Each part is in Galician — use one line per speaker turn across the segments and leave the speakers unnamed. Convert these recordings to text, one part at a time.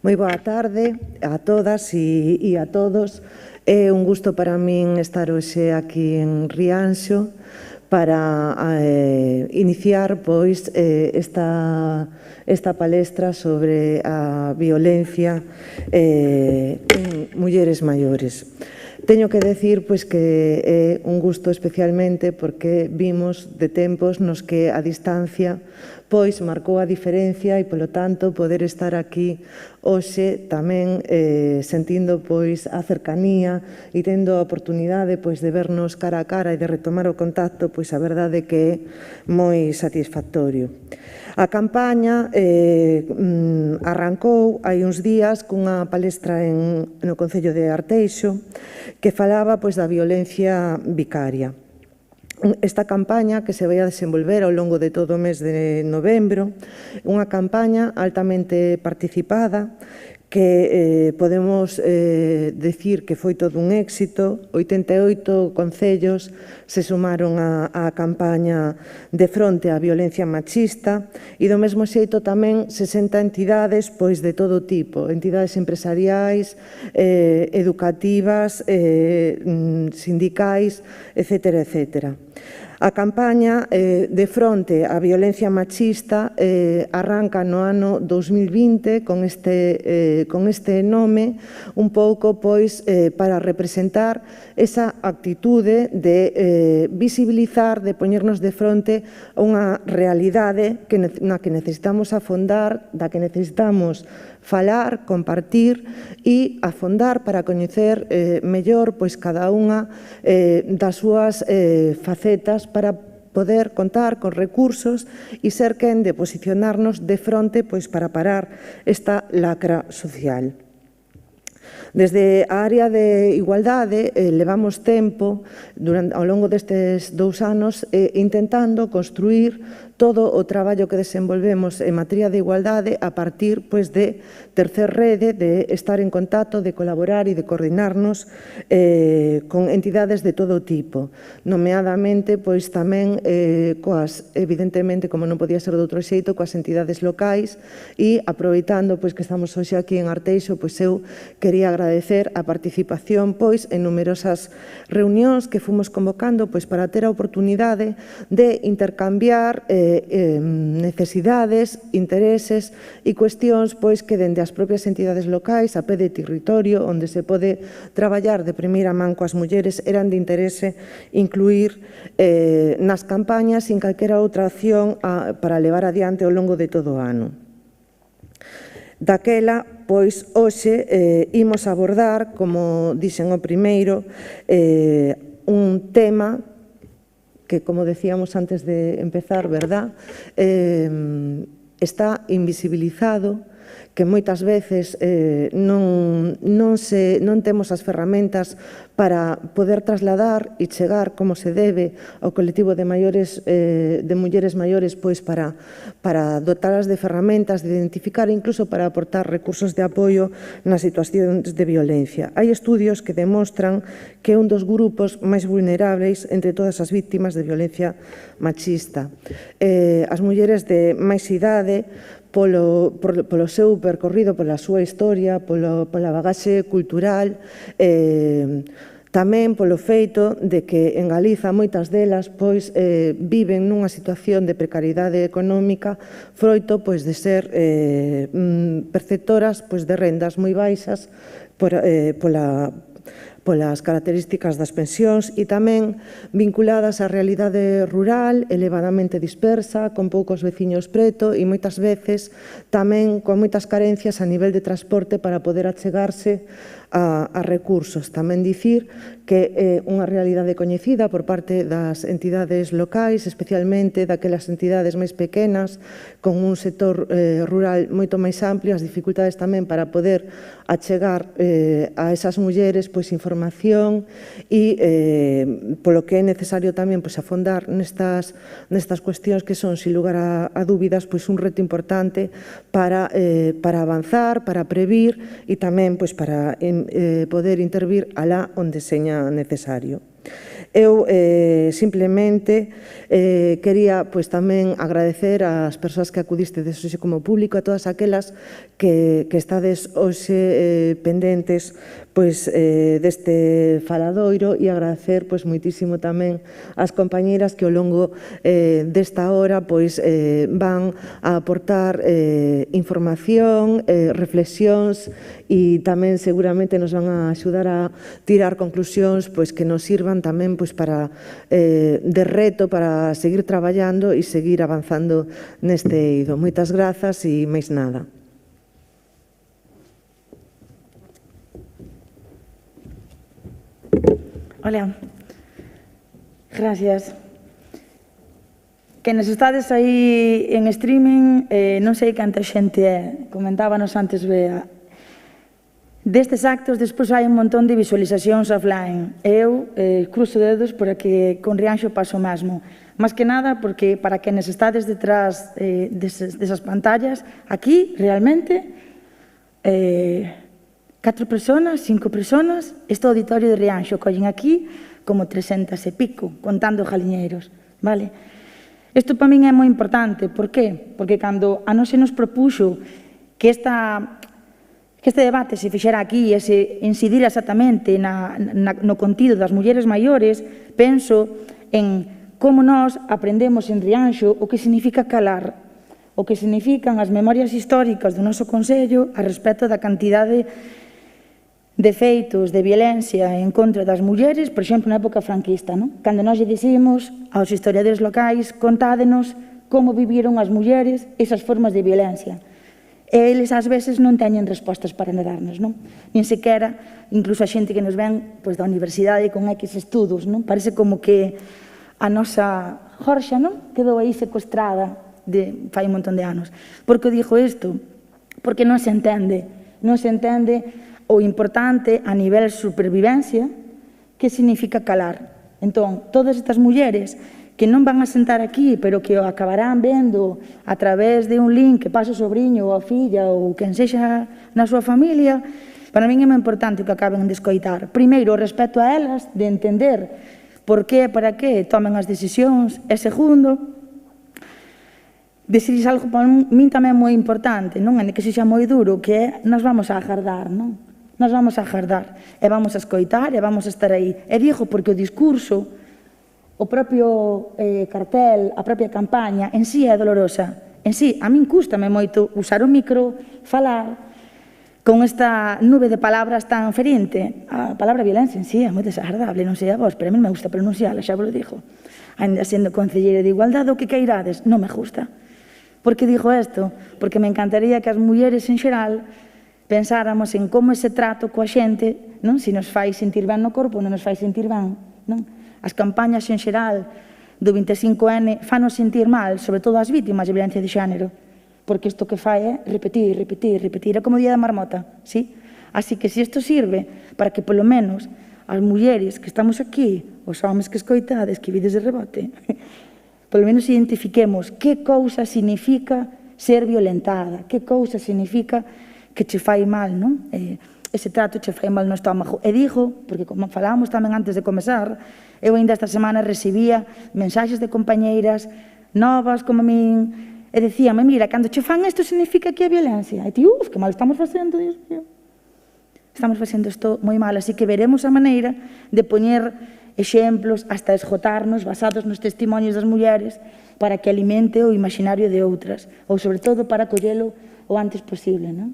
Moi boa tarde a todas e a todos. É un gusto para min estar hoxe aquí en Rianxo para iniciar esta palestra sobre a violencia en mulleres maiores. Teño que decir que é un gusto especialmente porque vimos de tempos nos que a distancia marcou a diferencia e, polo tanto, poder estar aquí hoxe tamén sentindo a cercanía e tendo a oportunidade de vernos cara a cara e de retomar o contacto, a verdade que é moi satisfactorio. A campaña arrancou hai uns días cunha palestra no Concello de Arteixo que falaba da violencia vicaria. Esta campaña, que se vai a desenvolver ao longo de todo o mes de novembro, unha campaña altamente participada, que podemos decir que foi todo un éxito. 88 concellos se sumaron á campaña de fronte á violencia machista e do mesmo xeito tamén 60 entidades de todo tipo, entidades empresariais, educativas, sindicais, etcétera, etcétera. A campaña de fronte á violencia machista arranca no ano 2020 con este nome un pouco para representar esa actitude de visibilizar, de poñernos de fronte a unha realidade na que necesitamos afondar, da que necesitamos falar, compartir e afondar para coñecer mellor cada unha das súas facetas para poder contar con recursos e ser quen de posicionarnos de fronte para parar esta lacra social. Desde a área de igualdade levamos tempo ao longo destes 2 anos intentando construir todo o traballo que desenvolvemos en materia de igualdade a partir de tercer rede, de estar en contacto, de colaborar e de coordinarnos con entidades de todo tipo, nomeadamente tamén evidentemente, como non podía ser de outro xeito, coas entidades locais e aproveitando que estamos hoxe aquí en Arteixo, eu quería agradecer a participación en numerosas reunións que fomos convocando para ter a oportunidade de intercambiar necesidades, intereses e cuestións que dende as propias entidades locais, a pé de territorio, onde se pode traballar de primeira man coas mulleres, eran de interese incluir nas campañas sin calquera outra acción para levar adiante ao longo de todo o ano. Daquela, hoxe imos abordar, como dixen o primeiro, un tema que, como decíamos antes de empezar, verdad, está invisibilizado, que moitas veces non temos as ferramentas para poder trasladar e chegar como se debe ao colectivo de mulleres maiores para dotalas de ferramentas, de identificar e incluso para aportar recursos de apoio nas situacións de violencia. Hai estudios que demostran que é un dos grupos máis vulnerables entre todas as víctimas de violencia machista. As mulleres de máis idade, polo seu percorrido, pola súa historia, pola bagaxe cultural, tamén polo feito de que en Galiza moitas delas viven nunha situación de precariedade económica froito de ser perceptoras de rendas moi baixas polas características das pensións e tamén vinculadas á realidade rural, elevadamente dispersa, con poucos veciños preto e moitas veces tamén con moitas carencias a nivel de transporte para poder achegarse a recursos. Tamén dicir que é unha realidade coñecida por parte das entidades locais, especialmente daquelas entidades máis pequenas, con un sector rural moito máis amplio, as dificultades tamén para poder achegar a esas mulleres información e polo que é necesario tamén afondar nestas cuestións que son, sin lugar a dúbidas, un reto importante para avanzar, para previr e tamén para poder intervir alá onde seña necesario. Eu simplemente quería tamén agradecer ás persoas que acudistedes hoxe como público, a todas aquelas que estades hoxe pendentes deste faladoiro, e agradecer moitísimo tamén ás compañeiras que ao longo desta hora van a aportar información, reflexións, e tamén seguramente nos van a axudar a tirar conclusións que nos sirvan tamén para de reto para seguir traballando e seguir avanzando neste eido. Moitas grazas e máis nada.
Hola, gracias. Que nos estades aí en streaming, non sei canta xente é, comentábanos antes Bea. Destes actos, despois hai un montón de visualizacións offline. Eu cruzo dedos para que con Rianxo paso o mesmo. Más que nada, porque para quenes estades detrás desas pantallas, aquí, realmente, 4 personas, 5 personas, este auditorio de Rianxo collen aquí como 300 e pico, contando jaliñeiros, vale? Isto para min é moi importante. Por qué? Porque cando a nos se nos propuxo que este debate se fixera aquí e se incidira exactamente no contido das mulleres maiores, penso en como nós aprendemos en Rianxo o que significa calar, o que significan as memorias históricas do noso Consello a respecto da cantidade de feitos de violencia en contra das mulleres, por exemplo, na época franquista, non? Cando nós lle dicimos aos historiadores locais, contádenos como viviron as mulleres esas formas de violencia. E eles ás veces non teñen respostas para darnos, non? Nin sequera, incluso a xente que nos ven da universidade con X estudos, non? Parece como que a nosa Jorxa, non? Quedou aí secuestrada fai un montón de anos. Por que digo isto? Porque non se entende o importante a nivel supervivencia que significa calar. Entón, todas estas mulleres que non van a sentar aquí, pero que o acabarán vendo a través de un link que pasa o sobrinho ou a filla ou quen sexa na súa familia, para min é moi importante que acaben de escoitar. Primeiro, o respeto a elas, de entender por qué e para que tomen as decisións. E segundo, decirles algo para min tamén moi importante, non é que sexa moi duro, que é nos vamos a agardar, non? Nos vamos a agardar e vamos a escoitar e vamos a estar aí. E digo porque o discurso, o propio cartel, a propia campaña, en sí é dolorosa. En sí, a min cústame moito usar o micro, falar con esta nube de palabras tan ferinte. A palabra violencia en sí é moi desagradable, non sei a vos, pero a mí me gusta pronunciarla, xa vos lo digo. Ainda sendo concelleira de Igualdade, o que queirades, non me gusta. Por que digo isto? Porque me encantaría que as mulleres en xeral pensáramos en como ese trato coa xente, non? Se nos fai sentir ben no corpo, non nos fai sentir ben, non? As campañas en xeral do 25N fanos sentir mal, sobre todo as vítimas de violencia de xénero, porque isto que fai é repetir, é como o día da marmota, sí? Así que se isto sirve para que polo menos as mulleres que estamos aquí, os homens que escoitades, que vides de rebote, polo menos identifiquemos que cousa significa ser violentada, que cousa significa que che fai mal, non? Ese trato che fai mal no estómago. E digo, porque como falábamos tamén antes de comezar, eu ainda esta semana recibía mensaxes de compañeiras novas como a min, e decíame, mira, cando che fan isto significa que é violencia. E ti, que mal estamos facendo, Dios mío. Estamos facendo isto moi mal, así que veremos a maneira de poñer exemplos hasta esgotarnos basados nos testimonios das mulleres para que alimente o imaginario de outras, ou sobre todo para collelo o antes posible, non?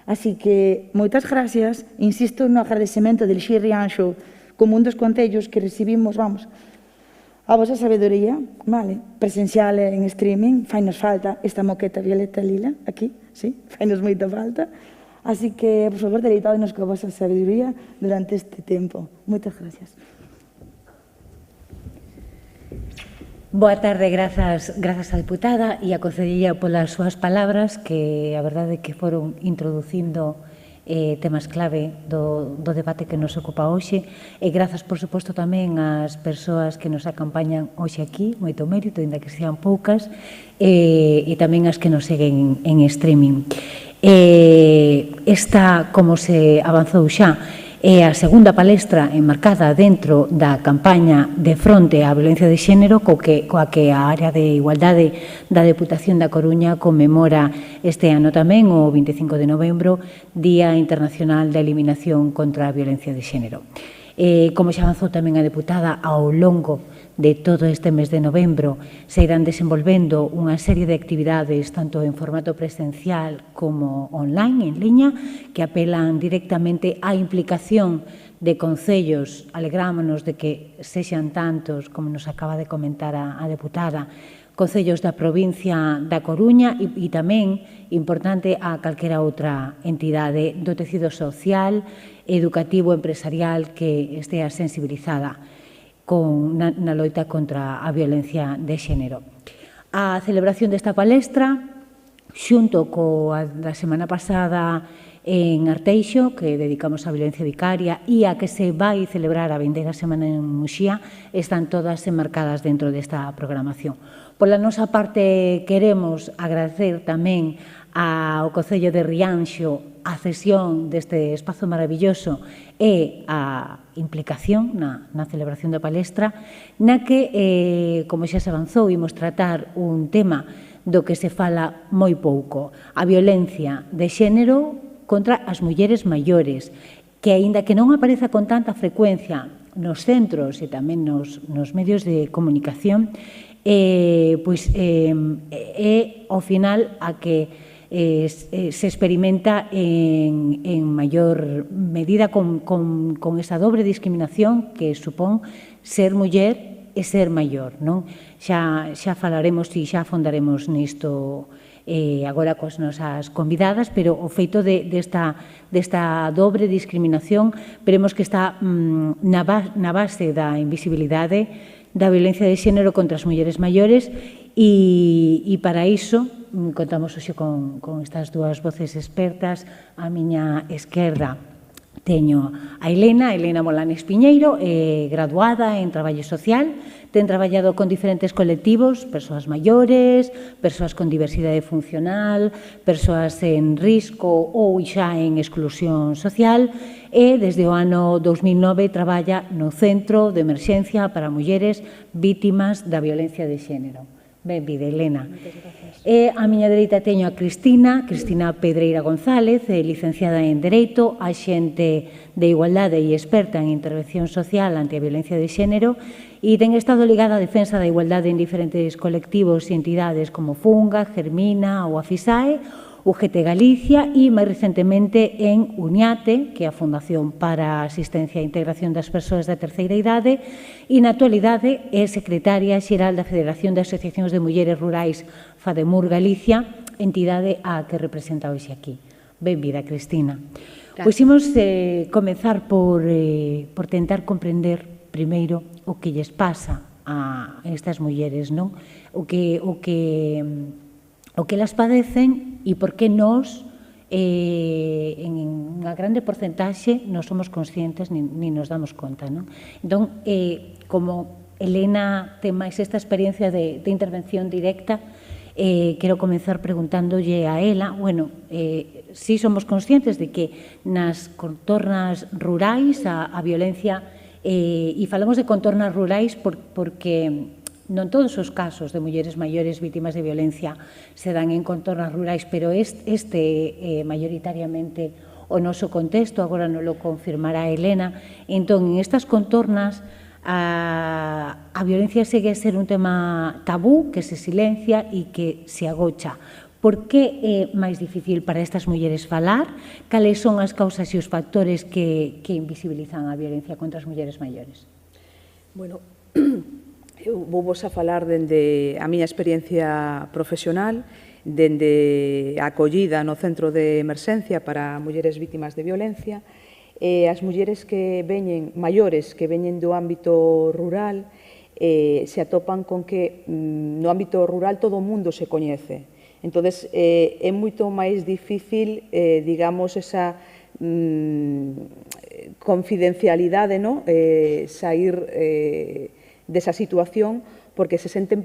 Así que, moitas gracias, insisto no agradecemento del Xir Rianxo como un dos concellos que recibimos, vamos, a vosa sabedoría, vale, presencial e en streaming, fainos falta esta moqueta violeta lila, aquí, sí, fainos moita falta, así que, por favor, deleitadnos coa vosa sabedoría durante este tempo. Moitas gracias.
Boa tarde, grazas á deputada e a concelleira polas súas palabras, que a verdade é que foron introducindo temas clave do debate que nos ocupa hoxe, e grazas, por suposto, tamén ás persoas que nos acompañan hoxe aquí, moito mérito, ainda que sean poucas, e tamén as que nos seguen en streaming. Esta, como se avanzou xa, É a segunda palestra enmarcada dentro da campaña de fronte á violencia de xénero coa que a área de igualdade da Deputación da Coruña conmemora este ano tamén, o 25 de novembro, Día Internacional da Eliminación contra a Violencia de Xénero. Como xa avanzou tamén a deputada, ao longo de todo este mes de novembro se irán desenvolvendo unha serie de actividades tanto en formato presencial como online, en liña, que apelan directamente á implicación de concellos. Alegrámonos de que sexan tantos, como nos acaba de comentar a deputada, concellos da provincia da Coruña e tamén, importante, a calquera outra entidade do tecido social, educativo, empresarial que estea sensibilizada na loita contra a violencia de xénero. A celebración desta palestra, xunto coa da semana pasada en Arteixo, que dedicamos á violencia vicaria, e a que se vai celebrar a vindeira semana en Muxía, están todas enmarcadas dentro desta programación. Pola nosa parte, queremos agradecer tamén ao Concello de Rianxo a cesión deste espazo maravilloso e a implicación na celebración da palestra, na que, como xa se avanzou, imos tratar un tema do que se fala moi pouco, a violencia de xénero contra as mulleres maiores, que, aínda que non apareza con tanta frecuencia nos centros e tamén nos medios de comunicación, pois é, ao final, a que se experimenta en maior medida con esa dobre discriminación que supón ser muller e ser maior, non? Xa falaremos e xa afondaremos nisto agora coas nosas convidadas, pero o feito desta dobre discriminación veremos que está na base da invisibilidade da violencia de xénero contra as mulleres maiores e para iso contamos hoxe con estas dúas voces expertas. A miña esquerda teño a Elena Molanes Piñeiro, graduada en Traballo Social, ten traballado con diferentes colectivos, persoas maiores, persoas con diversidade funcional, persoas en risco ou xa en exclusión social, e desde o ano 2009 traballa no Centro de Emerxencia para Mulleres Vítimas da Violencia de Xénero. Benvida, Elena. E a miña dereita teño a Cristina Pedreira González, licenciada en Dereito, axente de Igualdade e experta en intervención social ante a violencia de xénero, e ten estado ligada á defensa da igualdade en diferentes colectivos e entidades como Funga, Germina ou a FISAE, UGT Galicia e, máis recentemente, en UNIATE, que é a Fundación para a Asistencia e Integración das Persoas da Terceira Idade, e na actualidade é secretaria xeral da Federación de Asociacións de Mulleres Rurais FADEMUR Galicia, entidade a que representa hoxe aquí. Benvida, Cristina. Pois imos comezar por tentar comprender primeiro o que lles pasa a estas mulleres, non? O que elas padecen e por que nós, en unha grande porcentaxe, non somos conscientes ni nos damos conta, non? Entón, como Elena ten máis esta experiencia de intervención directa, quero comenzar preguntándolle a ela, bueno, si somos conscientes de que nas contornas rurais a violencia, e falamos de contornas rurais porque non todos os casos de mulleres maiores vítimas de violencia se dan en contornas rurais, pero este maioritariamente o noso contexto, agora non lo confirmará Elena. Entón, en estas contornas, a violencia segue a ser un tema tabú, que se silencia e que se agocha. Por que é máis difícil para estas mulleres falar? Cales son as causas e os factores que invisibilizan a violencia contra as mulleres maiores?
Bueno, eu vou vos a falar dende a miña experiencia profesional, dende a acollida no Centro de Emerxencia para mulleres vítimas de violencia, e as mulleres que veñen, maiores, que veñen do ámbito rural, se atopan con que no ámbito rural todo o mundo se coñece. Entón, é moito máis difícil, digamos, esa confidencialidade, sair desa situación, porque se senten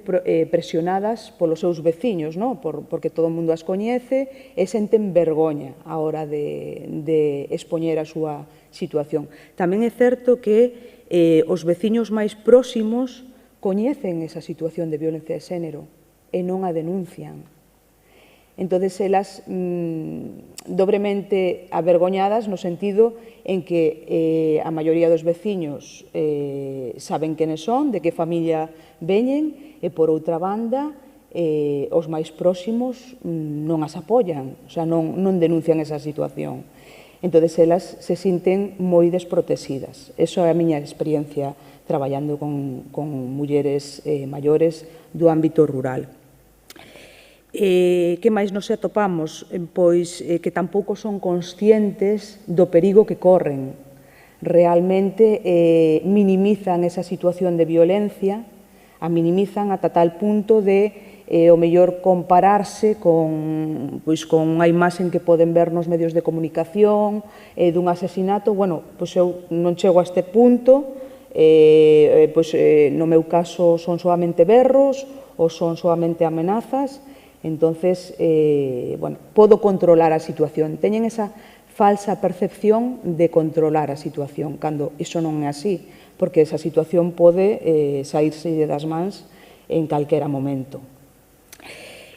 presionadas polos seus veciños, non? Porque todo o mundo as coñece e senten vergoña a hora de expoñer a súa situación. Tamén é certo que os veciños máis próximos coñecen esa situación de violencia de xénero e non a denuncian. Entón, elas dobremente avergoñadas no sentido en que a maioría dos veciños saben quenes son, de que familia veñen, e por outra banda, os máis próximos non as apoian, o sea, non denuncian esa situación. Entón, elas se sinten moi desprotegidas. Esa é a miña experiencia traballando con mulleres maiores do ámbito rural. Que máis nos atopamos? Pois que tampouco son conscientes do perigo que corren. Realmente minimizan esa situación de violencia, a minimizan ata tal punto de o mellor compararse con unha imaxe que poden ver nos medios de comunicación dun asesinato. Bueno, pois eu non chego a este punto, no meu caso son solamente berros ou son solamente amenazas. Entonces, podo controlar a situación. Teñen esa falsa percepción de controlar a situación, cando iso non é así, porque esa situación pode saírse das mans en calquera momento.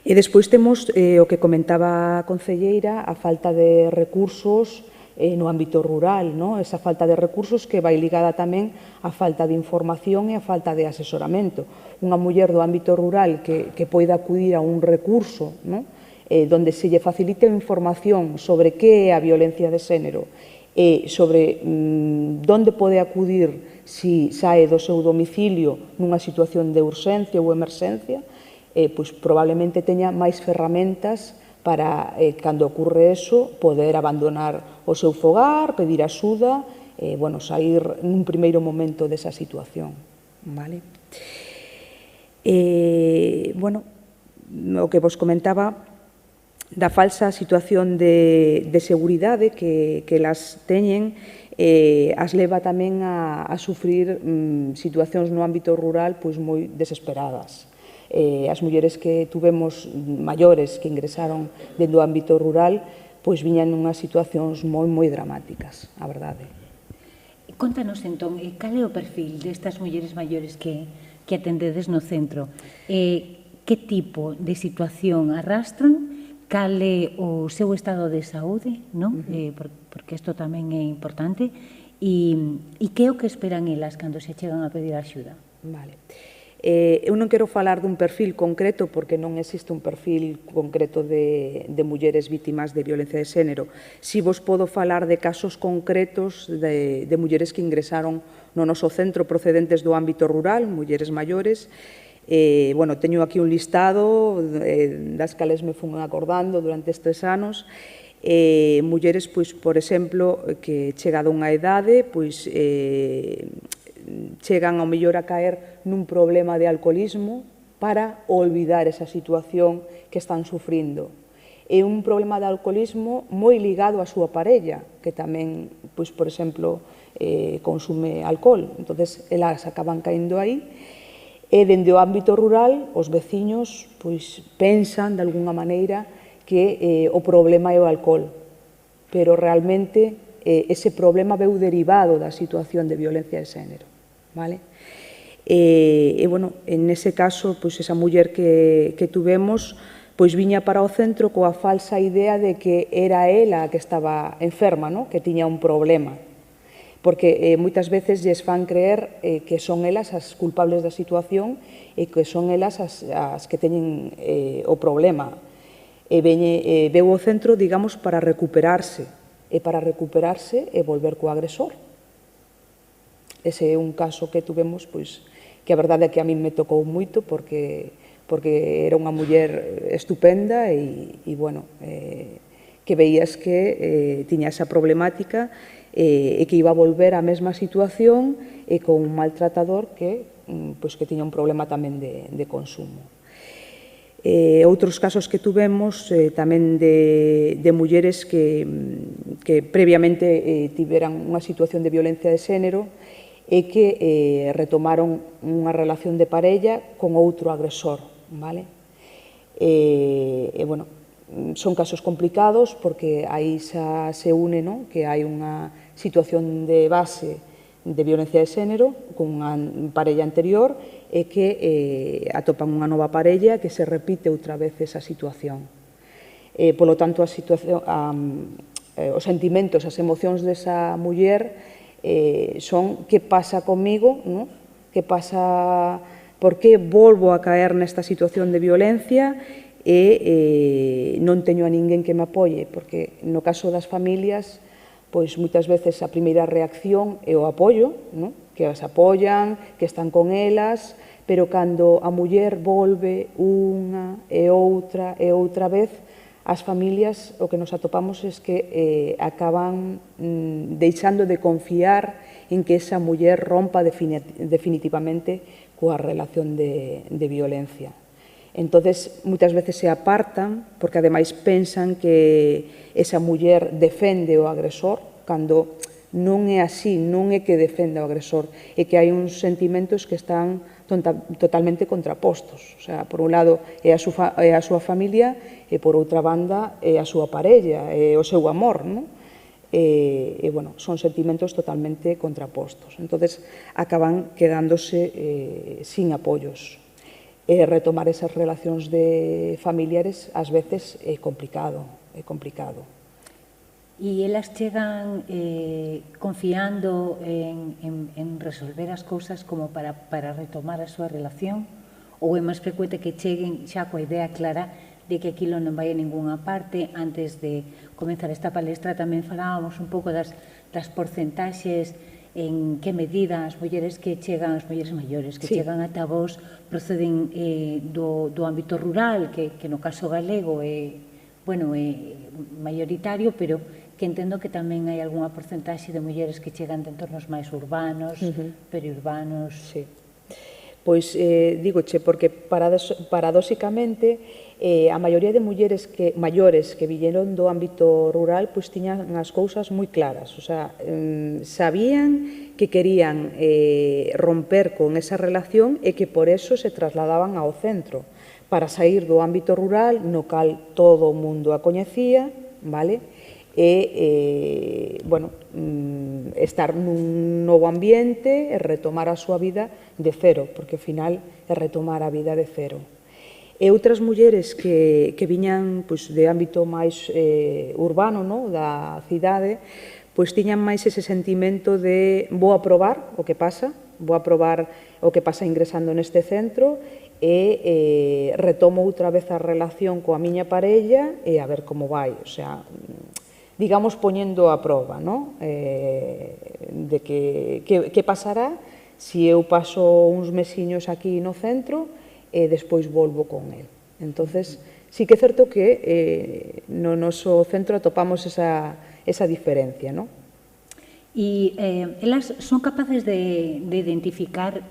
E despois temos o que comentaba a concelleira, a falta de recursos no ámbito rural, esa falta de recursos que vai ligada tamén á falta de información e á falta de asesoramento. Unha muller do ámbito rural que poida acudir a un recurso donde se lle facilite información sobre que é a violencia de xénero e sobre onde pode acudir se sae do seu domicilio nunha situación de urxencia ou emerxencia, pois probablemente teña máis ferramentas para, cando ocurre eso, poder abandonar o seu fogar, pedir axuda, sair nun primeiro momento desa situación. O que vos comentaba da falsa situación de seguridade que elas teñen as leva tamén a sufrir situacións no ámbito rural moi desesperadas. As mulleres que tuvemos maiores que ingresaron dentro do ámbito rural pois viñan nunhas situacións moi dramáticas, a verdade.
Contanos entón, cal é o perfil destas mulleres maiores que atendedes no centro? Que tipo de situación arrastran? Cal é o seu estado de saúde? Porque isto tamén é importante. E que é o que esperan elas cando se chegan a pedir axuda?
Vale. Eu non quero falar dun perfil concreto porque non existe un perfil concreto de mulleres vítimas de violencia de xénero. Si vos podo falar de casos concretos de mulleres que ingresaron no noso centro procedentes do ámbito rural, mulleres maiores. Teño aquí un listado das cales me fun acordando durante estes anos. Mulleres, por exemplo, que chegado a unha idade, chegan ao mellor a caer nun problema de alcoholismo para olvidar esa situación que están sufrindo. É un problema de alcoholismo moi ligado á súa parella, que tamén, por exemplo, consume alcohol. Entón, elas acaban caendo aí. E, dende o ámbito rural, os veciños pensan, de alguna maneira, que o problema é o alcohol. Pero, realmente, ese problema veu derivado da situación de violencia de xénero. En ese caso, esa muller que tuvemos viña para o centro coa falsa idea de que era ela a que estaba enferma, que tiña un problema. Porque moitas veces lles fan creer que son elas as culpables da situación e que son elas as que teñen o problema. Veu ao centro, digamos, para recuperarse. E para recuperarse e volver co agresor. Ese é un caso que tuvemos, que a verdade é que a min me tocou moito porque era unha muller estupenda e que veías que tiña esa problemática e que iba a volver á mesma situación e con un maltratador que tiña un problema tamén de consumo. Outros casos que tuvemos tamén de mulleres que previamente tiveran unha situación de violencia de xénero e que retomaron unha relación de parella con outro agresor, vale? Bueno, son casos complicados porque aí xa se une, non? Que hai unha situación de base de violencia de xénero con unha parella anterior e que atopan unha nova parella que se repite outra vez esa situación. Polo tanto, os sentimentos, as emocións desa muller son que pasa comigo, ¿no? Que pasa, por que volvo a caer nesta situación de violencia e non teño a ninguén que me apoie, porque no caso das familias, pois moitas veces a primeira reacción é o apoio, ¿no? Que as apoian, que están con elas, pero cando a muller volve unha e outra vez, as familias o que nos atopamos é que acaban deixando de confiar en que esa muller rompa definitivamente coa relación de violencia. Entonces, moitas veces se apartan porque ademais pensan que esa muller defende o agresor, cando non é así, non é que defenda o agresor, é que hai uns sentimentos que están totalmente contrapostos. O sea, por un lado é a súa familia e por outra banda é a súa parella, é o seu amor, non? E, bueno, son sentimentos totalmente contrapostos. Entonces, acaban quedándose sin apoios. Retomar esas relacións de familiares ás veces é complicado, é complicado.
E elas chegan confiando en resolver as cousas como para retomar a súa relación? Ou é máis frecuente que cheguen xa coa idea clara de que aquilo non vai a ningunha parte? Antes de comenzar esta palestra tamén falábamos un pouco das porcentaxes, en que medida as mulleres que chegan, as mulleres maiores que chegan ata vos, proceden do ámbito rural, que no caso galego é maioritario, pero que entendo que tamén hai algunha porcentaxe de mulleres que chegan de entornos máis urbanos, periurbanos.
Sí. Pois dígoche, porque paradóxicamente a maioría de mulleres maiores que viñeron do ámbito rural pois tiñan as cousas moi claras, o sea, sabían que querían romper con esa relación e que por eso se trasladaban ao centro, para sair do ámbito rural no cal todo o mundo a coñecía, vale? E, bueno, estar nun novo ambiente e retomar a súa vida de cero, porque ao final é retomar a vida de cero. E outras mulleres que viñan de ámbito máis urbano, da cidade, pois tiñan máis ese sentimento de vou a probar o que pasa ingresando neste centro e retomo outra vez a relación coa miña parella e a ver como vai, o sea, digamos, poñendo a proba, de que pasará se eu paso uns mesiños aquí no centro e despois volvo con el. Entonces, sí que é certo que no noso centro atopamos esa diferencia, non?
E elas son capaces de identificar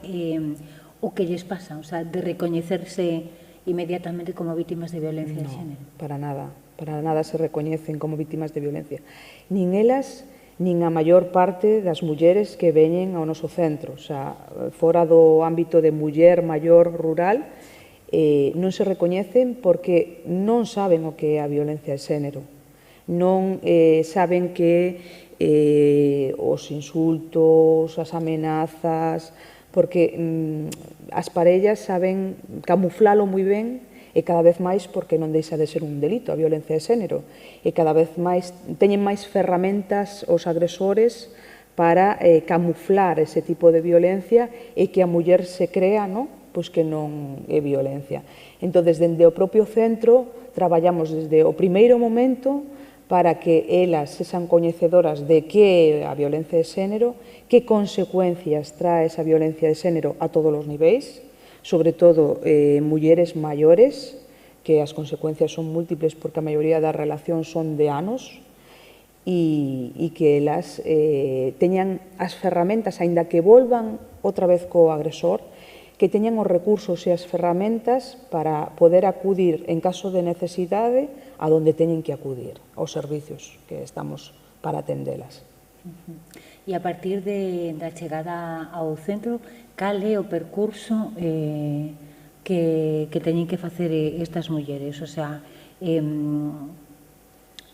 o que lles pasa, o sea, de recoñecerse inmediatamente como vítimas de violencia de xénero?
Para nada se recoñecen como vítimas de violencia. Nin elas, nin a maior parte das mulleres que veñen ao noso centro. O sea, fora do ámbito de muller maior rural, non se recoñecen porque non saben o que é a violencia de xénero. Non saben que os insultos, as amenazas, porque as parellas saben camuflalo moi ben e cada vez máis porque non deixa de ser un delito a violencia de xénero e cada vez máis teñen máis ferramentas os agresores para camuflar ese tipo de violencia e que a muller se crea, pois que non é violencia. Entón, dende o propio centro traballamos desde o primeiro momento para que elas sexan coñecedoras de que é a violencia de xénero, que consecuencias trae esa violencia de xénero a todos os niveis, sobre todo mulleres maiores, que as consecuencias son múltiples porque a maioría das relacións son de anos, e que elas teñan as ferramentas, aínda que volvan outra vez co agresor, que teñan os recursos e as ferramentas para poder acudir en caso de necesidade a donde teñen que acudir, aos servicios que estamos para atendelas.
E a partir da chegada ao centro, cal é o percurso que teñen que facer estas mulleres? O sea,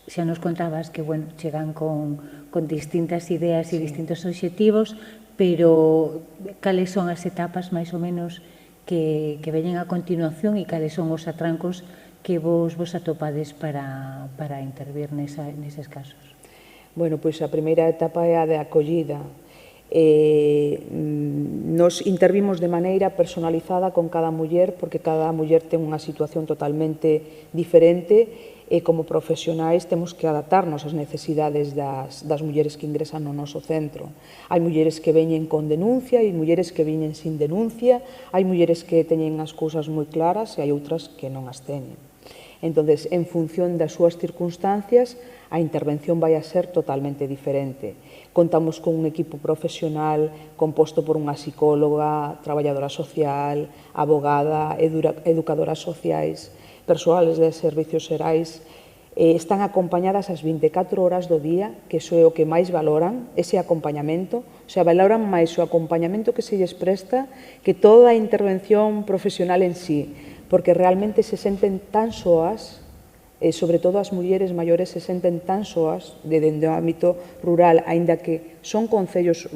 xa nos contabas que, bueno, chegan con distintas ideas e distintos obxectivos, pero cales son as etapas máis ou menos que veñen a continuación e cales son os atrancos que vos atopades para intervir neses casos?
Bueno, pois a primeira etapa é a de acollida. Nos intervimos de maneira personalizada con cada muller, porque cada muller ten unha situación totalmente diferente e como profesionais temos que adaptarnos ás necesidades das mulleres que ingresan no noso centro. Hai mulleres que veñen con denuncia, hai mulleres que veñen sin denuncia, hai mulleres que teñen as cousas moi claras e hai outras que non as teñen. Entón, en función das súas circunstancias, a intervención vai a ser totalmente diferente. Contamos con un equipo profesional composto por unha psicóloga, traballadora social, abogada, educadoras sociais, persoales de servicios xerais. Están acompañadas as 24 horas do día, que iso é o que máis valoran, ese acompañamento. O sea, valoran máis o acompañamento que se lles presta que toda a intervención profesional en sí, porque realmente se senten tan soas, sobre todo as mulleres maiores se senten tan soas dende o ámbito rural, aínda que son concellos,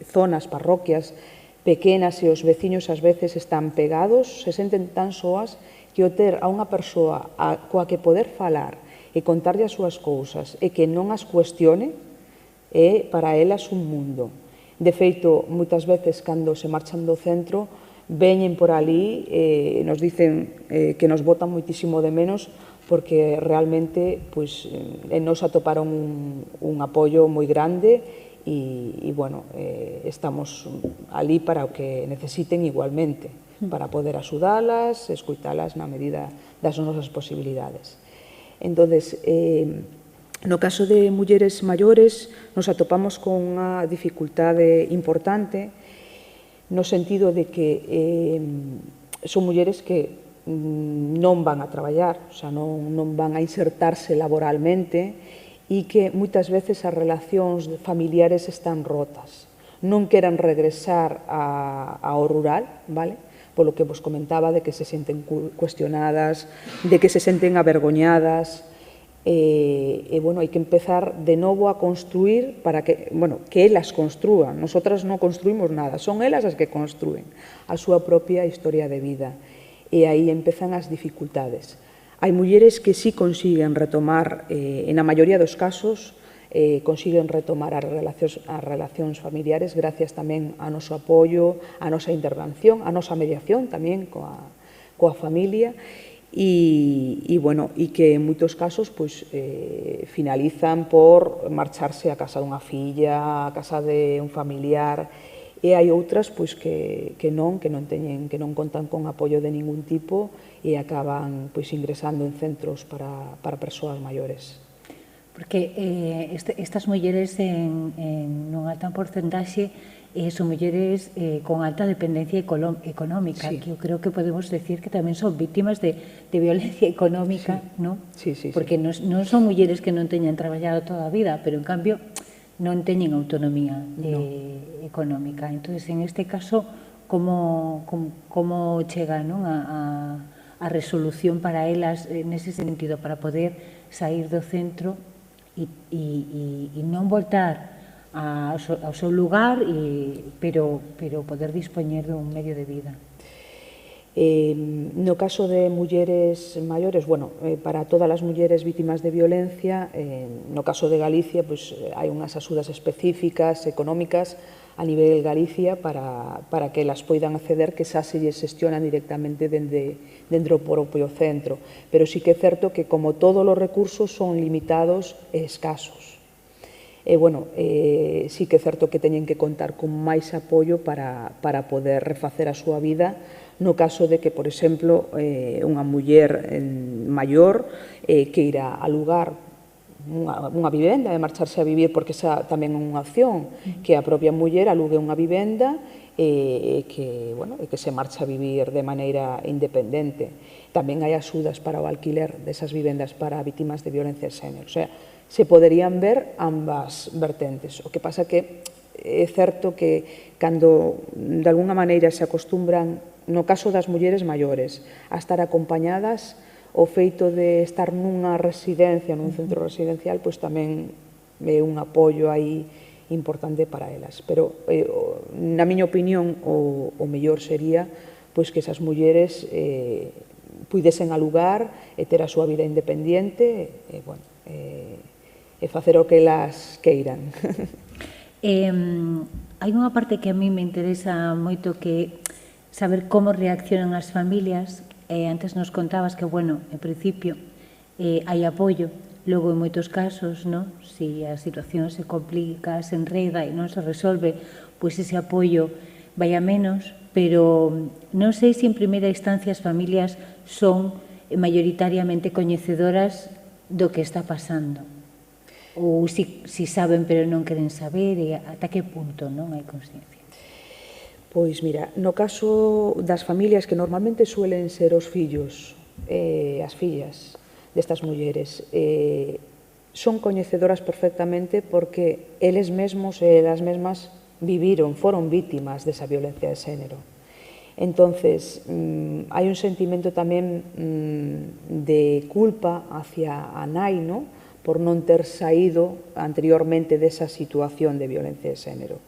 zonas, parroquias pequenas e os veciños ás veces están pegados, se senten tan soas que o ter a unha persoa coa que poder falar e contarlle as súas cousas e que non as cuestione é para elas un mundo. De feito, moitas veces cando se marchan do centro veñen por ali e nos dicen que nos botan moitísimo de menos porque realmente nos atoparon un apoio moi grande e bueno, estamos ali para o que necesiten igualmente, para poder axudalas, escoitalas na medida das nosas posibilidades. Entón, no caso de mulleres maiores, nos atopamos con unha dificultade importante no sentido de que son mulleres que non van a traballar, o sea, non van a insertarse laboralmente e que moitas veces as relacións familiares están rotas. Non queran regresar ao rural, vale? Polo que vos comentaba de que se senten cuestionadas, de que se senten avergoñadas, bueno, hai que empezar de novo a construir para que elas construan. Nosotras non construímos nada, son elas as que construen a súa propia historia de vida. E aí empezan as dificultades. Hai mulleres que sí consiguen retomar, en a maioría dos casos, consiguen retomar as relacións familiares gracias tamén ao noso apoio, a nosa intervención, a nosa mediación tamén coa familia e que en moitos casos finalizan por marcharse a casa dunha filla, a casa de un familiar e hai outras que non contan con apoio de ningún tipo e acaban ingresando en centros para persoas maiores.
Porque estas mulleres en unha alta porcentaxe son mulleres con alta dependencia económica, que eu creo que podemos decir que tamén son víctimas de violencia económica, non? Porque non son mulleres que non teñan traballado toda a vida, pero en cambio non teñen autonomía económica. Entón, en este caso, como chega a resolución para elas nese sentido, para poder sair do centro e non voltar ao seu lugar, pero poder dispoñer dun medio de vida?
No caso de mulleres maiores, para todas as mulleres vítimas de violencia, no caso de Galicia, hai unhas axudas específicas, económicas, a nivel Galicia, para que elas poidan acceder, que xa se lles xestionan directamente dentro do propio centro. Pero sí que é certo que, como todos os recursos, son limitados e escasos. Sí que é certo que teñen que contar con máis apoio para poder refacer a súa vida. No caso de que, por exemplo, unha muller maior que irá a alugar unha vivenda e marcharse a vivir, porque esa tamén é unha opción, que a propia muller alugue unha vivenda e que se marcha a vivir de maneira independente. Tamén hai axudas para o alquiler desas vivendas para vítimas de violencia de xénero. O sea, se poderían ver ambas vertentes. O que pasa que é certo que cando de alguna maneira se acostumbran, no caso das mulleres maiores, a estar acompañadas, o feito de estar nunha residencia, nun centro residencial, pois tamén é un apoio aí importante para elas. Pero, na miña opinión, o mellor sería pois que esas mulleres puidesen alugar e ter a súa vida independiente e facer o que elas queiran.
Hai unha parte que a mí me interesa moito, que saber como reaccionan as familias. Antes nos contabas que, bueno, en principio hai apoio, logo en moitos casos, se a situación se complica, se enreda e non se resolve, pois ese apoio vai a menos, pero non sei se en primeira instancia as familias son maioritariamente coñecedoras do que está pasando, ou si saben pero non queren saber, e ata que punto non hai consciencia.
Pois mira, no caso das familias, que normalmente suelen ser os fillos, as fillas destas mulleres, son coñecedoras perfectamente porque eles mesmos e elas mesmas viviron, foron vítimas desa violencia de xénero. Entonces, hai un sentimento tamén de culpa hacia a nai, por non ter saído anteriormente desa situación de violencia de xénero.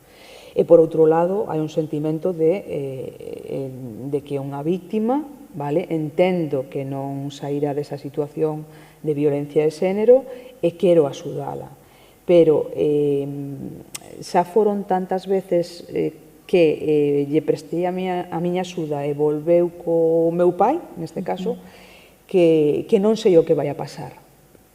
E, por outro lado, hai un sentimento de que unha víctima, entendo que non sairá desa situación de violencia de xénero e quero axudala. Pero xa foron tantas veces que lle prestei a miña axuda e volveu co meu pai, neste caso, que non sei o que vai a pasar.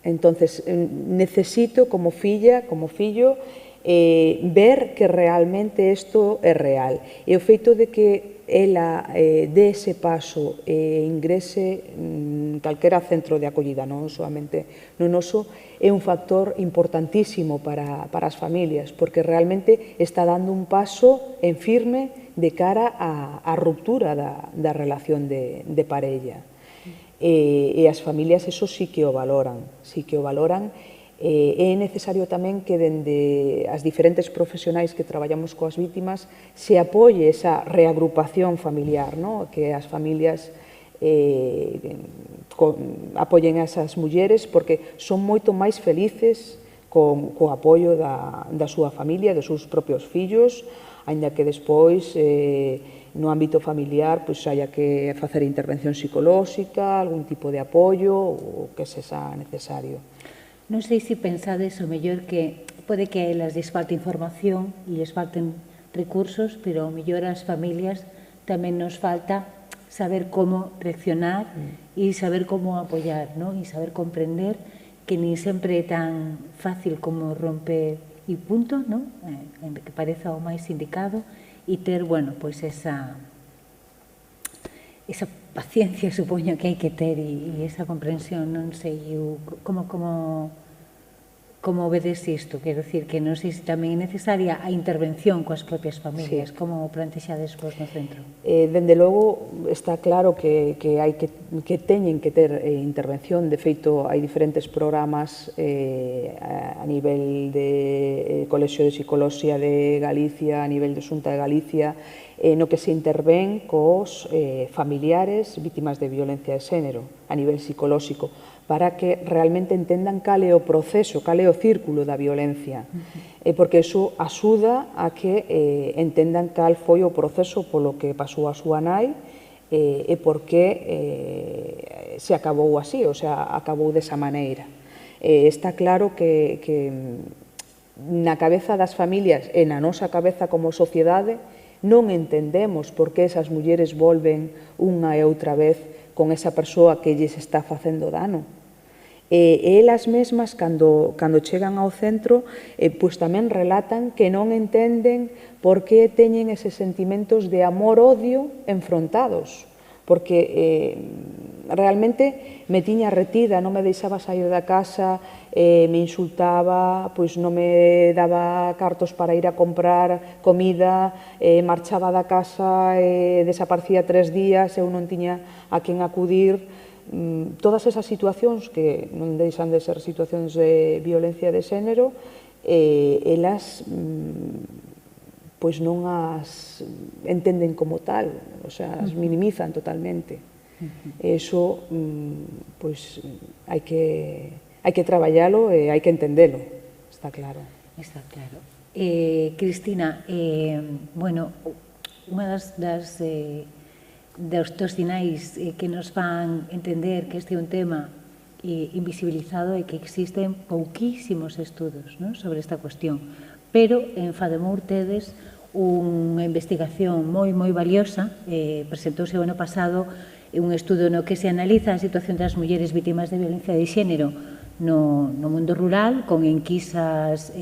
Entonces, necesito como filla, como fillo, ver que realmente isto é real. E o feito de que ela dé ese paso e ingrese en calquera centro de acollida, non solamente no noso, é un factor importantísimo para as familias, porque realmente está dando un paso en firme de cara á ruptura da relación de parella. E as familias eso sí que o valoran, É necesario tamén que dende as diferentes profesionais que traballamos coas vítimas se apoie esa reagrupación familiar, que as familias apoien a esas mulleres, porque son moito máis felices co apoio da súa familia, dos seus propios fillos, aínda que despois no ámbito familiar haya que facer intervención psicolóxica, algún tipo de apoio, o que sexa necesario.
Non sei se pensades o mellor que pode que a elas lles falte información e lles falten recursos, pero o mellor ás familias tamén nos falta saber como reaccionar e saber como apoiar, e saber comprender que nin sempre é tan fácil como romper e punto, que pareza o máis indicado, e ter, pois esa paciencia, supoño que hai que ter, e esa comprensión, non sei como vedes isto, quero dicir que non sei se tamén é necesaria a intervención coas propias familias, como plantexades vos no centro?
Dende logo está claro que teñen que ter intervención. De feito, hai diferentes programas a nivel de Colexio de Psicoloxía de Galicia, a nivel de Xunta de Galicia, no que se intervén cos familiares vítimas de violencia de xénero a nivel psicolóxico, para que realmente entendan cal é o proceso, cal é o círculo da violencia, porque iso axuda a que entendan cal foi o proceso polo que pasou a súa nai e por que se acabou así, o sea, acabou desa maneira. Está claro que na cabeza das familias e na nosa cabeza como sociedade non entendemos por que esas mulleres volven unha e outra vez con esa persoa que lles está facendo dano. E elas mesmas, cando chegan ao centro, pois tamén relatan que non entenden por que teñen eses sentimentos de amor-odio enfrontados, porque realmente me tiña retida, non me deixaba sair da casa, me insultaba, pois non me daba cartos para ir a comprar comida, marchaba da casa e desaparecía 3 días, eu non tiña a quen acudir. todas esas situacións que non deixan de ser situacións de violencia de xénero, elas pois non as entenden como tal, o sea, as minimizan totalmente. E iso, pois, hai que traballalo e hai que entendelo, está claro.
Está claro. Cristina, bueno, unha dos sinais que nos van entender que este é un tema invisibilizado é que existen pouquísimos estudos sobre esta cuestión, pero en FADEMUR tedes unha investigación moi valiosa, presentouse o ano pasado un estudo no que se analiza a situación das mulleres vítimas de violencia de xénero no mundo rural, con enquisas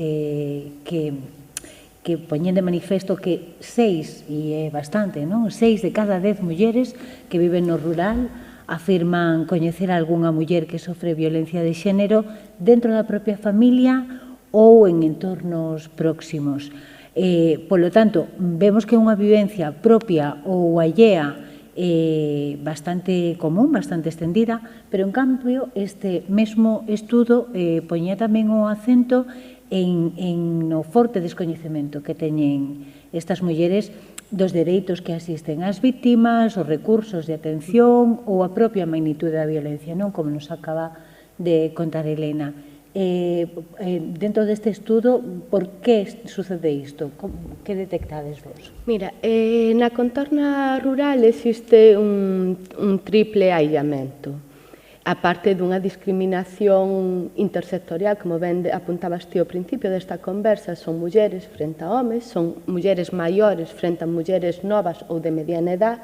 que poñen de manifesto que 6, e é bastante, 6 de cada 10 mulleres que viven no rural afirman coñecer a algunha muller que sofre violencia de xénero dentro da propia familia ou en entornos próximos. Polo tanto, vemos que é unha vivencia propia ou allea bastante común, bastante extendida, pero en cambio este mesmo estudo poñía tamén o acento no forte descoñecemento que teñen estas mulleres dos dereitos que asisten ás vítimas, os recursos de atención ou a propia magnitude da violencia, non como nos acaba de contar Elena. Dentro deste estudo, por que sucede isto? Que detectades vos?
Mira, na contorna rural existe un triple aillamento. A parte dunha discriminación intersectorial, como ben apuntabas ti ao principio desta conversa, son mulleres frente a homes, son mulleres maiores frente a mulleres novas ou de mediana edad,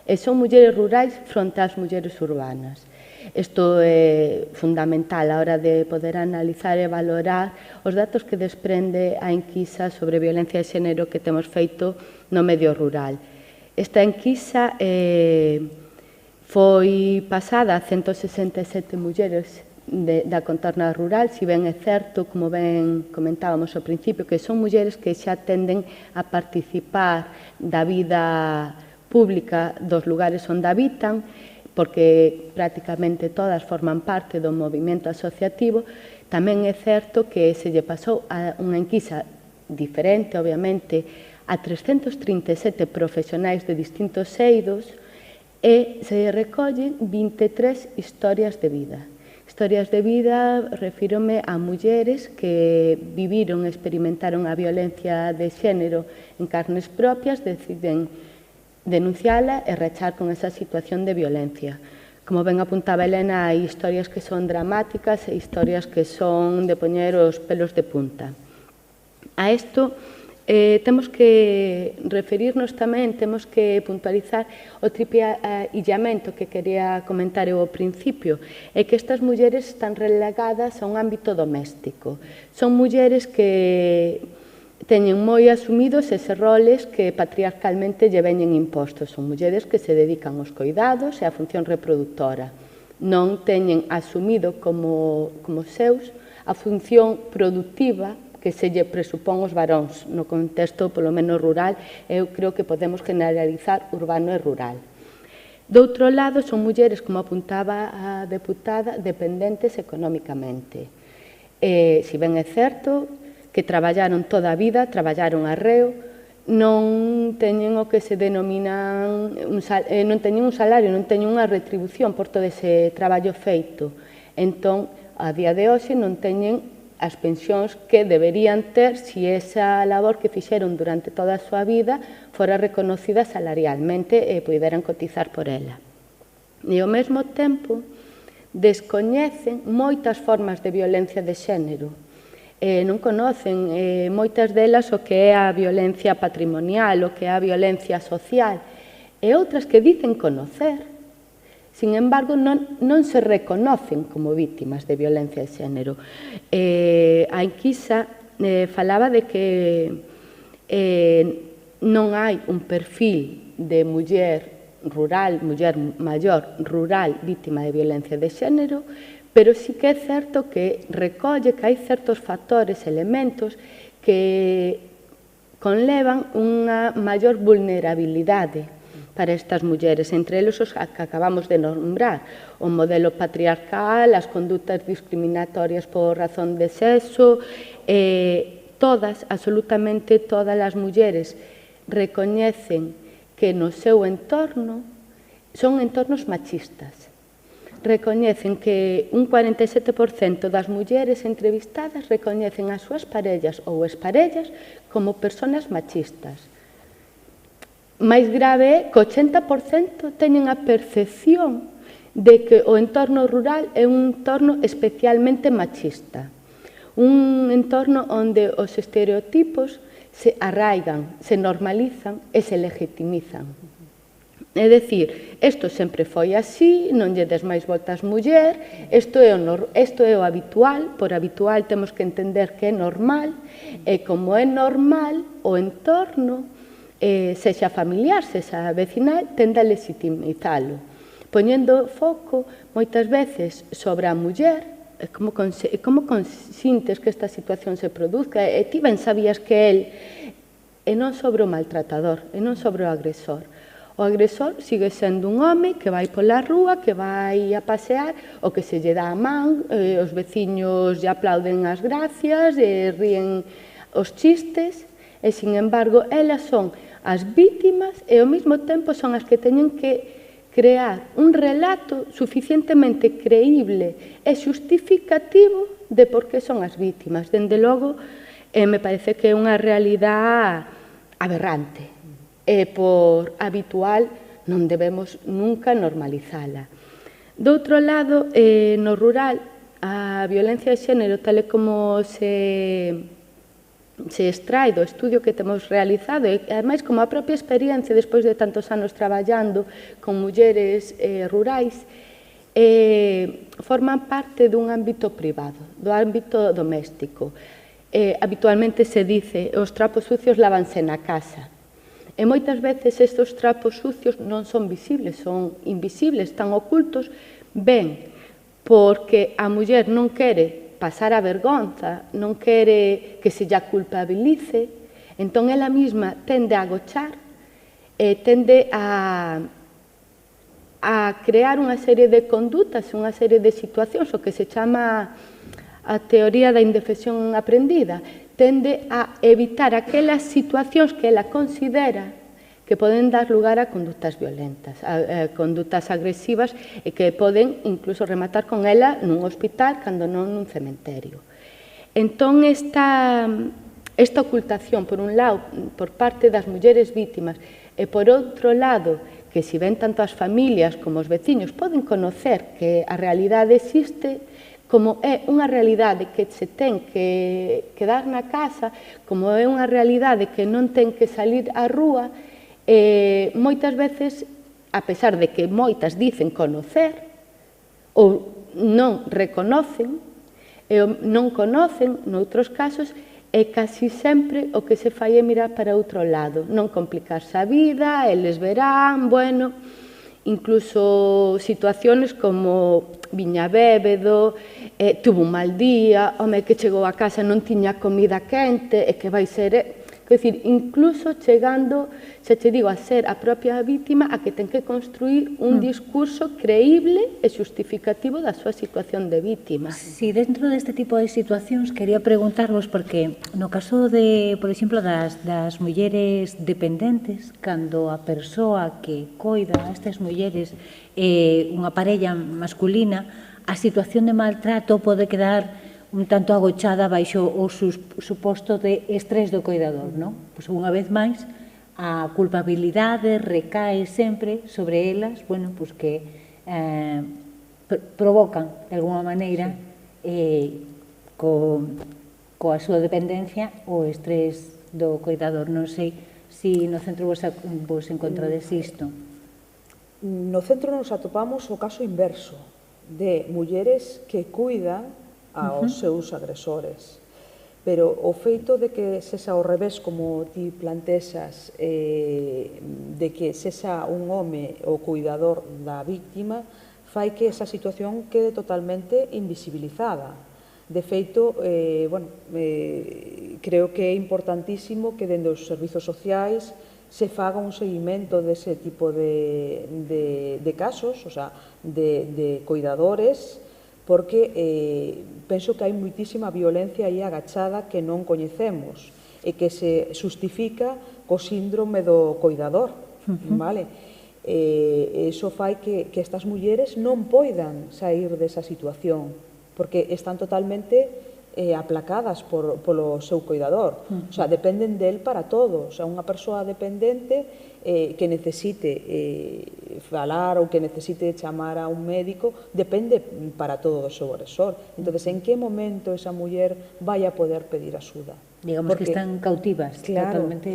e son mulleres rurais frente ás mulleres urbanas. Isto é fundamental a hora de poder analizar e valorar os datos que desprende a enquisa sobre violencia de xénero que temos feito no medio rural. Esta enquisa foi pasada a 167 mulleres da contorna rural, si ben é certo, como ben comentábamos ao principio, que son mulleres que xa tenden a participar da vida pública dos lugares onde habitan, porque prácticamente todas forman parte do movimento asociativo. Tamén é certo que se lle pasou a unha enquisa diferente, obviamente, a 337 profesionais de distintos eidos e se recollen 23 historias de vida. Historias de vida, refírome a mulleres que viviron e experimentaron a violencia de xénero en carnes propias, deciden denunciala e rachar con esa situación de violencia. Como ben apuntaba Elena, hai historias que son dramáticas e historias que son de poñer os pelos de punta. A isto temos que referirnos tamén, temos que puntualizar o triple illamento que quería comentar eu ao principio, é que estas mulleres están relegadas a un ámbito doméstico. Son mulleres que teñen moi asumidos eses roles que patriarcalmente lle veñen impostos. Son mulleres que se dedican aos coidados e á función reproductora. Non teñen asumido como seus a función productiva que se lle presupón os varóns no contexto, polo menos rural, eu creo que podemos generalizar urbano e rural. Doutro lado, son mulleres, como apuntaba a deputada, dependentes económicamente. Si ben é certo que traballaron toda a vida, traballaron arreo, non teñen o que se denominan, non teñen un salario, non teñen unha retribución por todo ese traballo feito. Entón, a día de hoxe non teñen as pensións que deberían ter se esa labor que fixeron durante toda a súa vida fora reconocida salarialmente e poderan cotizar por ela. E ao mesmo tempo, descoñecen moitas formas de violencia de xénero. Non conocen moitas delas o que é a violencia patrimonial, o que é a violencia social, e outras que dicen conocer, sin embargo, non se reconocen como vítimas de violencia de xénero. A enquisa falaba de que non hai un perfil de muller rural, muller maior rural vítima de violencia de xénero, pero sí que é certo que recolle que hai certos factores, elementos que conlevan unha maior vulnerabilidade para estas mulleres, entre eles os que acabamos de nombrar, o modelo patriarcal, as condutas discriminatorias por razón de sexo, todas, absolutamente todas as mulleres recoñecen que no seu entorno son entornos machistas. Recoñecen que un 47% das mulleres entrevistadas recoñecen as súas parellas ou exparellas como persoas machistas. Máis grave é que o 80% teñen a percepción de que o entorno rural é un entorno especialmente machista. Un entorno onde os estereotipos se arraigan, se normalizan e se legitimizan. É dicir, isto sempre foi así, non lle des máis voltas muller, isto é o habitual, por habitual temos que entender que é normal, e como é normal, o entorno, sexa familiar, sexa vecinal, tende a legitimizalo, poñendo foco moitas veces sobre a muller, como consintes que esta situación se produzca, e ti ben sabías que el, e non sobre o maltratador, e non sobre o agresor. O agresor sigue sendo un home que vai pola rúa, que vai a pasear, o que se lle dá a man, os veciños lle aplauden as gracias, e ríen os chistes, e, sin embargo, elas son as vítimas e, ao mesmo tempo, son as que teñen que crear un relato suficientemente creíble e justificativo de por que son as vítimas. Dende logo, me parece que é unha realidade aberrante. E por habitual non debemos nunca normalizala. Do outro lado, no rural, a violencia de xénero, tal e como se extrae do estudio que temos realizado, e ademais como a propia experiencia despois de tantos anos traballando con mulleres rurais, forman parte dun ámbito privado, do ámbito doméstico. Habitualmente se dice, os trapos sucios lávanse na casa. E moitas veces estes trapos sucios non son visibles, son invisibles, están ocultos, ben, porque a muller non quere pasar a vergonza, non quere que se lla culpabilice, entón ela mesma tende a agochar e tende a crear unha serie de condutas, unha serie de situacións, o que se chama a teoría da indefensión aprendida, tende a evitar aquelas situacións que ela considera que poden dar lugar a condutas violentas, a condutas agresivas e que poden incluso rematar con ela nun hospital cando non nun cementerio. Entón, esta ocultación, por un lado, por parte das mulleres vítimas e, por outro lado, que si ben tanto as familias como os veciños poden conocer que a realidade existe, como é unha realidade que se ten que quedar na casa, como é unha realidade que non ten que salir á rúa, moitas veces, a pesar de que moitas dicen conocer, ou non reconocen, non conocen, noutros casos, e casi sempre o que se fai é mirar para outro lado, non complicarse a vida, eles verán, bueno, incluso situaciones como viña bébedo, tuvo un mal día, home que chegou a casa non tiña comida quente e que vai ser... Quer dicir, incluso chegando, xa te digo, a ser a propia vítima a que ten que construir un discurso creíble e justificativo da súa situación de vítima.
Si dentro deste tipo de situacións quería preguntarvos porque no caso de, por exemplo, das mulleres dependentes, cando a persoa que coida a estas mulleres é unha parella masculina, a situación de maltrato pode quedar un tanto agochada baixo o suposto de estrés do coidador, non? Pois unha vez máis, a culpabilidade recae sempre sobre elas, bueno, pois que provocan, de alguma maneira, coa súa dependencia, o estrés do coidador. Non sei se no centro vos encontrades isto.
No centro nos atopamos o caso inverso de mulleres que cuidan aos seus agresores. Pero o feito de que sexa ao revés, como ti plantexas, de que sexa un home o cuidador da víctima, fai que esa situación quede totalmente invisibilizada. De feito, creo que é importantísimo que dende os servizos sociais se faga un seguimento dese tipo de casos, o sea, de cuidadores, porque penso que hai moitísima violencia aí agachada que non coñecemos e que se justifica co síndrome do coidador, vale? Iso fai que estas mulleres non poidan sair desa situación, porque están totalmente aplacadas polo seu coidador. O sea, dependen del para todo. O sea, unha persoa dependente que necesite falar ou que necesite chamar a un médico, depende para todo do seu agresor. Entón, en que momento esa muller vai a poder pedir axuda?
Digamos que están cautivas, totalmente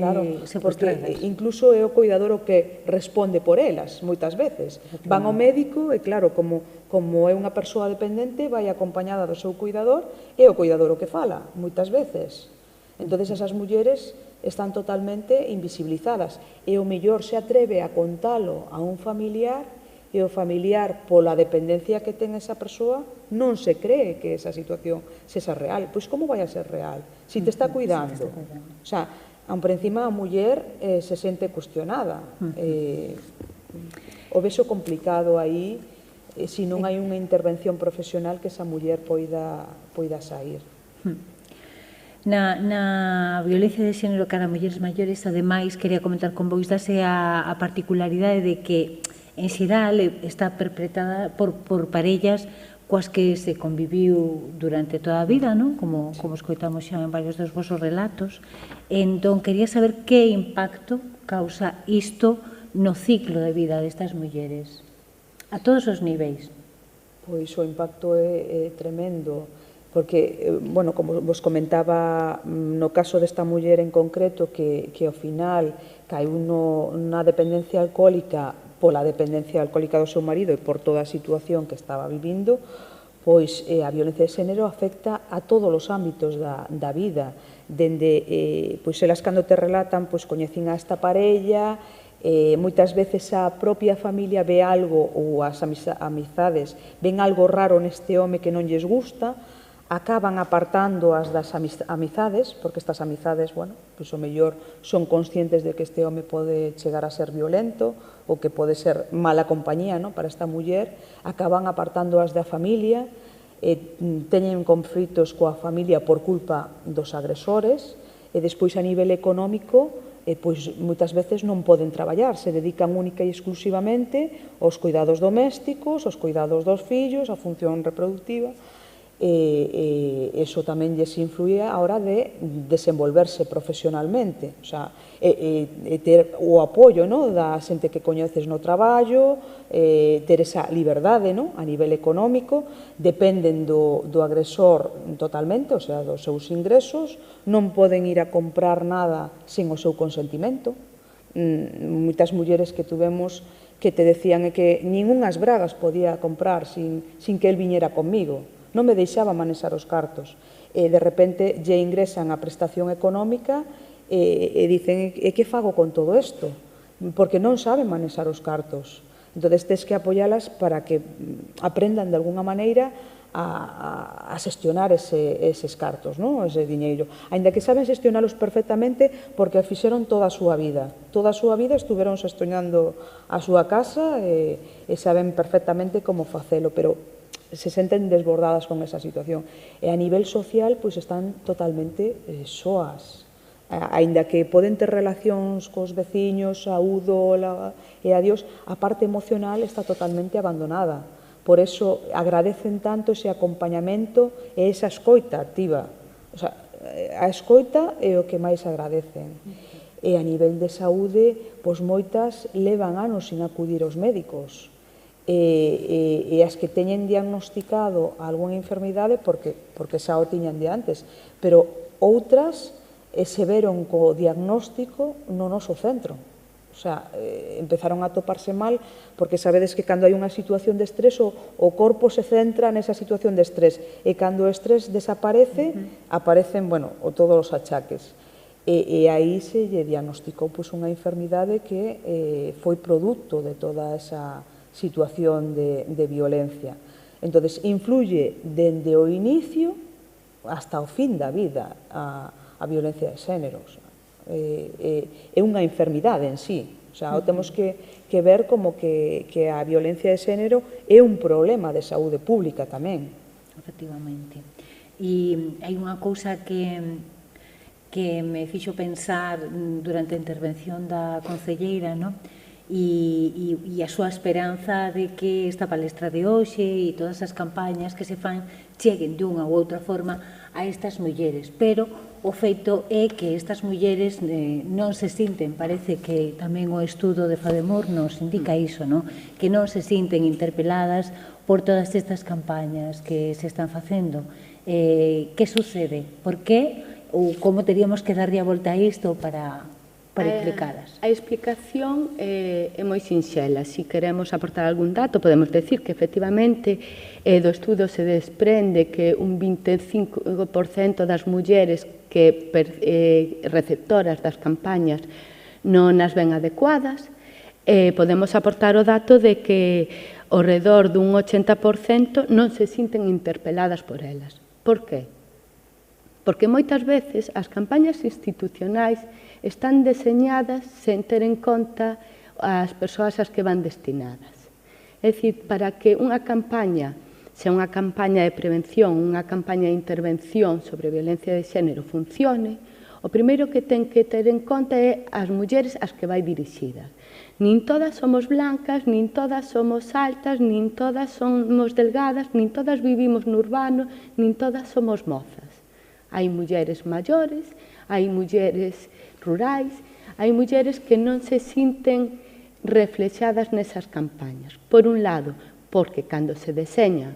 secuestradas.
Porque incluso é o coidador o que responde por elas, moitas veces. Van ao médico e, claro, como é unha persoa dependente, vai acompañada do seu cuidador e o cuidador o que fala, moitas veces. Entón, esas mulleres están totalmente invisibilizadas e o mellor se atreve a contalo a un familiar e o familiar, pola dependencia que ten esa persoa, non se cree que esa situación sexa real. Pois como vai a ser real? Si te está cuidando. O sea, por encima a muller se sente cuestionada. O vexo complicado aí se non hai unha intervención profesional que esa muller poida sair.
Na violencia de xénero cara a mulleres maiores, ademais, quería comentar con vos, dase a particularidade de que en xeral está perpetrada por parellas coas que se conviviu durante toda a vida, non? Como escoitamos xa en varios dos vosos relatos. Entón, quería saber que impacto causa isto no ciclo de vida destas mulleres, a todos os niveis.
Pois o impacto é tremendo, porque, bueno, como vos comentaba, no caso desta muller en concreto, que ao final caeu na dependencia alcohólica, pola dependencia alcohólica do seu marido e por toda a situación que estaba vivindo, pois a violencia de xénero afecta a todos os ámbitos da vida, dende, pois elas cando te relatan, pois coñecín a esta parella, moitas veces a propia familia ve algo, ou as amizades ven algo raro neste home que non lles gusta, acaban apartándoas das amizades, porque estas amizades, bueno, pois o mellor son conscientes de que este home pode chegar a ser violento ou que pode ser mala compañía, non, para esta muller, acaban apartándoas da familia, teñen conflitos coa familia por culpa dos agresores, e despois a nivel económico, pois moitas veces non poden traballar, se dedican única e exclusivamente aos cuidados domésticos, aos cuidados dos fillos, a función reproductiva, e iso tamén lles influye a hora de desenvolverse profesionalmente, o sea, ter o apoio da xente que coñeces no traballo, ter esa liberdade a nivel económico, dependen do agresor totalmente, o sea, dos seus ingresos, non poden ir a comprar nada sen o seu consentimento. Moitas mulleres que tuvemos que te decían que nin unhas bragas podía comprar sin que el viñera conmigo, non me deixaba manexar os cartos. De repente lle ingresan a prestación económica e dicen, que fago con todo isto? Porque non saben manexar os cartos. Entón, tes que apoyalas para que aprendan de alguna maneira a xestionar eses cartos, ese diñeiro. Ainda que saben xestionalos perfectamente porque fixeron toda a súa vida. Toda a súa vida estuveron xestionando a súa casa e saben perfectamente como facelo, pero se senten desbordadas con esa situación. E a nivel social, pois están totalmente soas. Aínda que poden ter relacións cos veciños, saúdo e adiós, a parte emocional está totalmente abandonada. Por eso agradecen tanto ese acompañamento e esa escoita activa. O sea, a escoita é o que máis agradecen. E a nivel de saúde, pois moitas levan anos sin acudir aos médicos. E as que teñen diagnosticado algunha enfermidade porque xa o tiñan de antes, pero outras se veron co diagnóstico no noso centro. O sea, empezaron a toparse mal porque sabedes que cando hai unha situación de estrés o corpo se centra nesa situación de estrés e cando o estrés desaparece, aparecen, bueno, todos os achaques. E aí se lle diagnosticou unha enfermidade que foi produto de toda esa situación de violencia. Entón, influye dende o inicio hasta o fin da vida a violencia de xénero. é unha enfermidade en sí. O sea, temos que ver como que a violencia de xénero é un problema de saúde pública tamén.
Efectivamente. E hai unha cousa que me fixo pensar durante a intervención da concelleira, non? E a súa esperanza de que esta palestra de hoxe e todas as campañas que se fan cheguen de unha ou outra forma a estas mulleres, pero o feito é que estas mulleres non se sinten, parece que tamén o estudo de Fademur nos indica iso, non? Que non se sinten interpeladas por todas estas campañas que se están facendo. Que sucede? Por que? Ou como teríamos que darlle a volta a isto para explicadas?
A explicación é moi sinxela. Se queremos aportar algún dato, podemos decir que efectivamente do estudo se desprende que un 25% das mulleres que receptoras das campañas non as ven adecuadas. Podemos aportar o dato de que ao redor dun 80% non se sinten interpeladas por elas. Por qué? Porque moitas veces as campañas institucionais están deseñadas sen ter en conta as persoas ás que van destinadas. É dicir, para que unha campaña, sea unha campaña de prevención, unha campaña de intervención sobre violencia de xénero funcione, o primeiro que ten que ter en conta é as mulleres ás que vai dirixida. Nin todas somos blancas, nin todas somos altas, nin todas somos delgadas, nin todas vivimos no urbano, nin todas somos mozas. Hai mulleres maiores, hai mulleres rurais, hai mulleres que non se sinten reflexadas nesas campañas. Por un lado, porque cando se deseña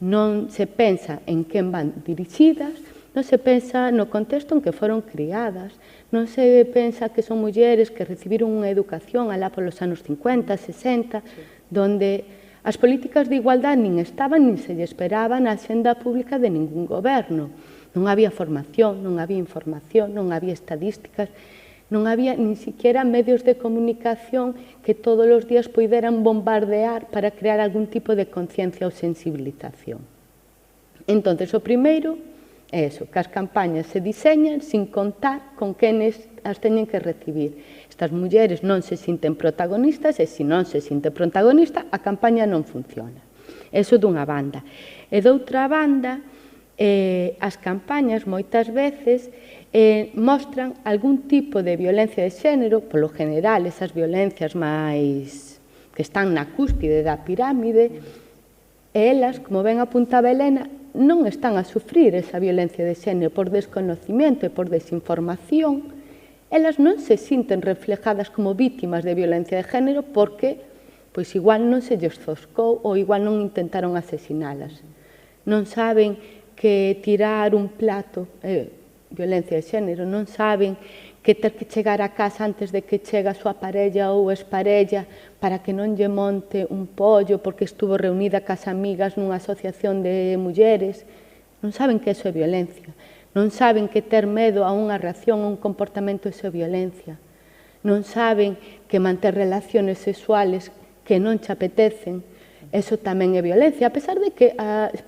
non se pensa en quen van dirixidas, non se pensa no contexto en que foron criadas, non se pensa que son mulleres que recibiron unha educación alá polos anos 50, 60, donde as políticas de igualdade nin estaban nin se lle esperaba na axenda pública de ningún goberno. Non había formación, non había información, non había estadísticas, non había nin siquiera medios de comunicación que todos os días poideran bombardear para crear algún tipo de conciencia ou sensibilización. Entón, o primeiro é eso, que as campañas se diseñan sin contar con quenes as teñen que recibir. Estas mulleres non se sinten protagonistas e se non se sinten protagonista, a campaña non funciona. Eso dunha banda. E doutra banda, as campañas moitas veces mostran algún tipo de violencia de xénero, polo general esas violencias máis que están na cúspide da pirámide, e elas, como ben apuntaba Elena, non están a sufrir esa violencia de xénero por desconocimiento e por desinformación. Elas non se sinten reflejadas como vítimas de violencia de género porque, pois, igual non se lles zoscou ou igual non intentaron asesinalas. Non saben que tirar un plato é violencia de xénero, non saben que ter que chegar a casa antes de que chegue a súa parella ou exparella para que non lle monte un pollo porque estuvo reunida cas amigas nunha asociación de mulleres. Non saben que eso é violencia. Non saben que ter medo a unha reacción ou un comportamento é violencia. Non saben que manter relaciones sexuales que non te apetecen, eso tamén é violencia, a pesar de que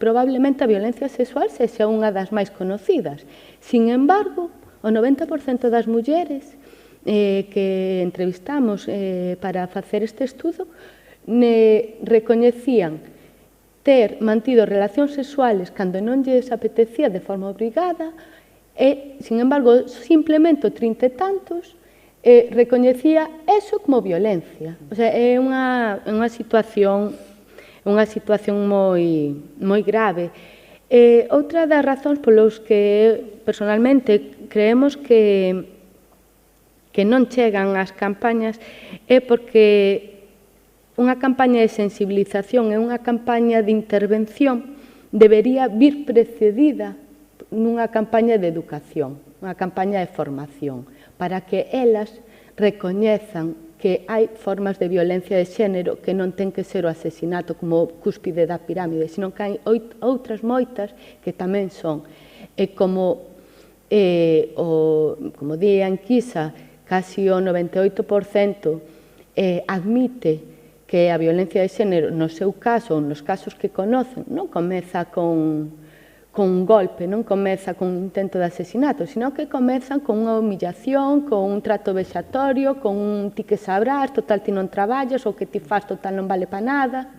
probablemente a violencia sexual sexa unha das máis conocidas. Sin embargo, o 90% das mulleres que entrevistamos para facer este estudo recoñecían ter mantido relacións sexuales cando non lles apetecía de forma obrigada e, sin embargo, simplemente o 30 e tantos recoñecía eso como violencia. O sea, é unha situación moi grave. Outra das razóns polos que personalmente creemos que non chegan ás campañas é porque unha campaña de sensibilización e unha campaña de intervención debería vir precedida nunha campaña de educación, unha campaña de formación, para que elas recoñezan que hai formas de violencia de xénero que non ten que ser o asesinato como cúspide da pirámide, sino que hai outras moitas que tamén son. E como di a enquisa, casi o 98% admite que a violencia de xénero, no seu caso ou nos casos que conocen, non comeza con con un golpe, non comeza con un intento de asesinato, sino que comezan con unha humillación, con un trato vexatorio, con un ti que sabrás, total ti non traballas, ou que ti faz total non vale pa nada.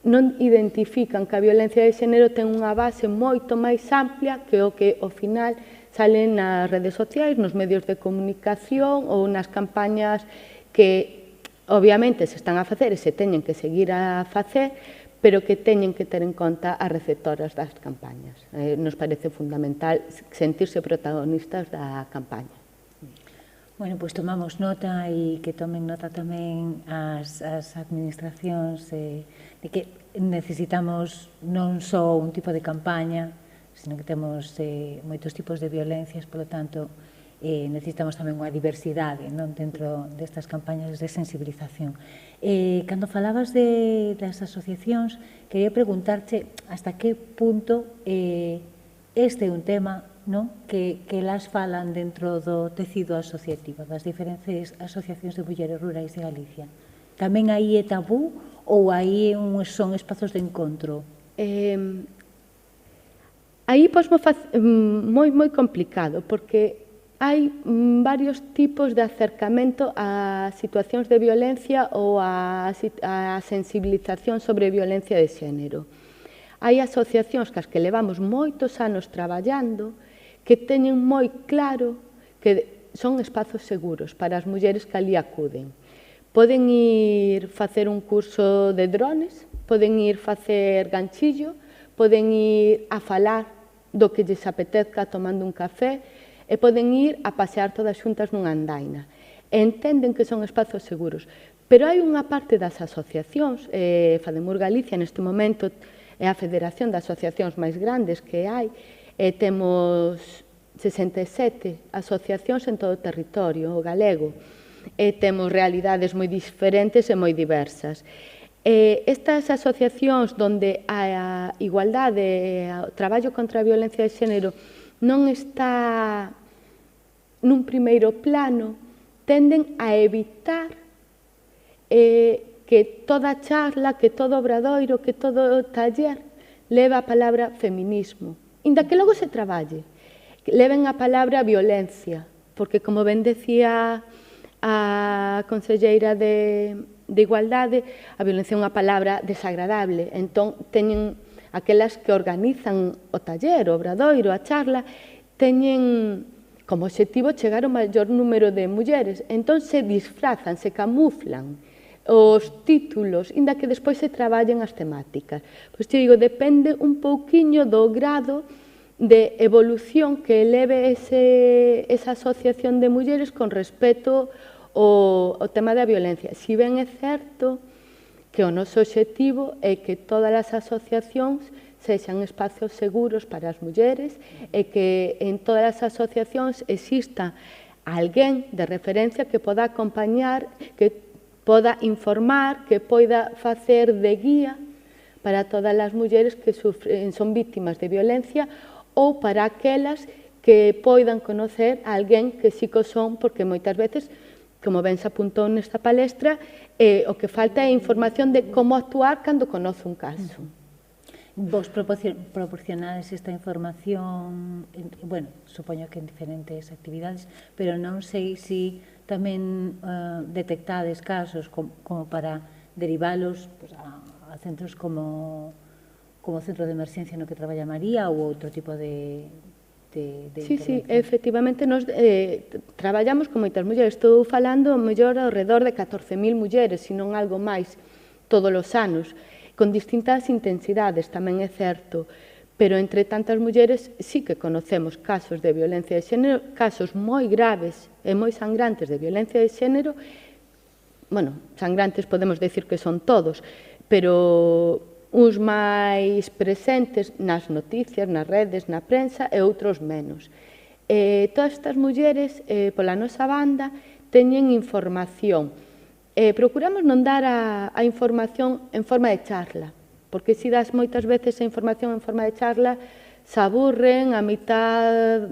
Non identifican que a violencia de xénero ten unha base moito máis amplia que o que ao final sale nas redes sociais, nos medios de comunicación ou nas campañas que obviamente se están a facer e se teñen que seguir a facer, pero que teñen que ter en conta as receptoras das campañas. Nos parece fundamental sentirse protagonistas da campaña.
Bueno, pois tomamos nota e que tomen nota tamén as administracións de que necesitamos non só un tipo de campaña, sino que temos moitos tipos de violencias, polo tanto, necesitamos tamén unha diversidade dentro destas campañas de sensibilización. Cando falabas das asociacións, quería preguntarche hasta que punto este é un tema que las falan dentro do tecido asociativo, das diferentes asociacións de mulleres rurais de Galicia. Tamén aí é tabú ou aí son espazos de encontro?
Aí moi complicado, porque hai varios tipos de acercamento a situacións de violencia ou a sensibilización sobre violencia de xénero. Hai asociacións cas que levamos moitos anos traballando que teñen moi claro que son espazos seguros para as mulleres que ali acuden. Poden ir facer un curso de drones, poden ir facer ganchillo, poden ir a falar do que lles apetezca tomando un café, e poden ir a pasear todas xuntas nunha andaina. Entenden que son espazos seguros. Pero hai unha parte das asociacións, Fademur Galicia neste momento é a federación de asociacións máis grandes que hai, temos 67 asociacións en todo o territorio galego, temos realidades moi diferentes e moi diversas. Estas asociacións onde a igualdade e o traballo contra a violencia de xénero non está nun primeiro plano, tenden a evitar que toda charla, que todo obradoiro, que todo taller leve a palabra feminismo. Inda que logo se traballe, leven a palabra violencia, porque, como ben decía a conselleira de Igualdade, a violencia é unha palabra desagradable. Entón, teñen aquelas que organizan o taller, o obradoiro, a charla, teñen como obxectivo chegar ao maior número de mulleres. Entón, se disfrazan, se camuflan os títulos, inda que despois se traballen as temáticas. Pois te digo, depende un pouquiño do grado de evolución que eleve esa asociación de mulleres con respecto ao tema da violencia. Si ben é certo que o noso obxectivo é que todas as asociacións sexan espazos seguros para as mulleres e que en todas as asociacións exista alguén de referencia que poda acompañar, que poda informar, que poida facer de guía para todas as mulleres que son vítimas de violencia ou para aquelas que poidan conocer a alguén que sí que son, porque moitas veces, como ben se apuntou nesta palestra, o que falta é información de como actuar cando conoce un caso.
Vos proporcionades esta información, bueno, supoño que en diferentes actividades, pero non sei se tamén detectades casos como para derivalos a centros como o Centro de Emerxencia no que traballa María ou outro tipo de
Sí, efectivamente, nos traballamos con moitas mulleres. Estou falando mellor ao redor de 14.000 mulleres, se non algo máis, todos os anos, con distintas intensidades, tamén é certo. Pero entre tantas mulleres sí que conocemos casos de violencia de xénero, casos moi graves e moi sangrantes de violencia de xénero. Bueno, sangrantes podemos decir que son todos, pero uns máis presentes nas noticias, nas redes, na prensa, e outros menos. Todas estas mulleres, pola nosa banda, teñen información. Procuramos non dar a información en forma de charla, porque se das moitas veces a información en forma de charla, se aburren, a mitad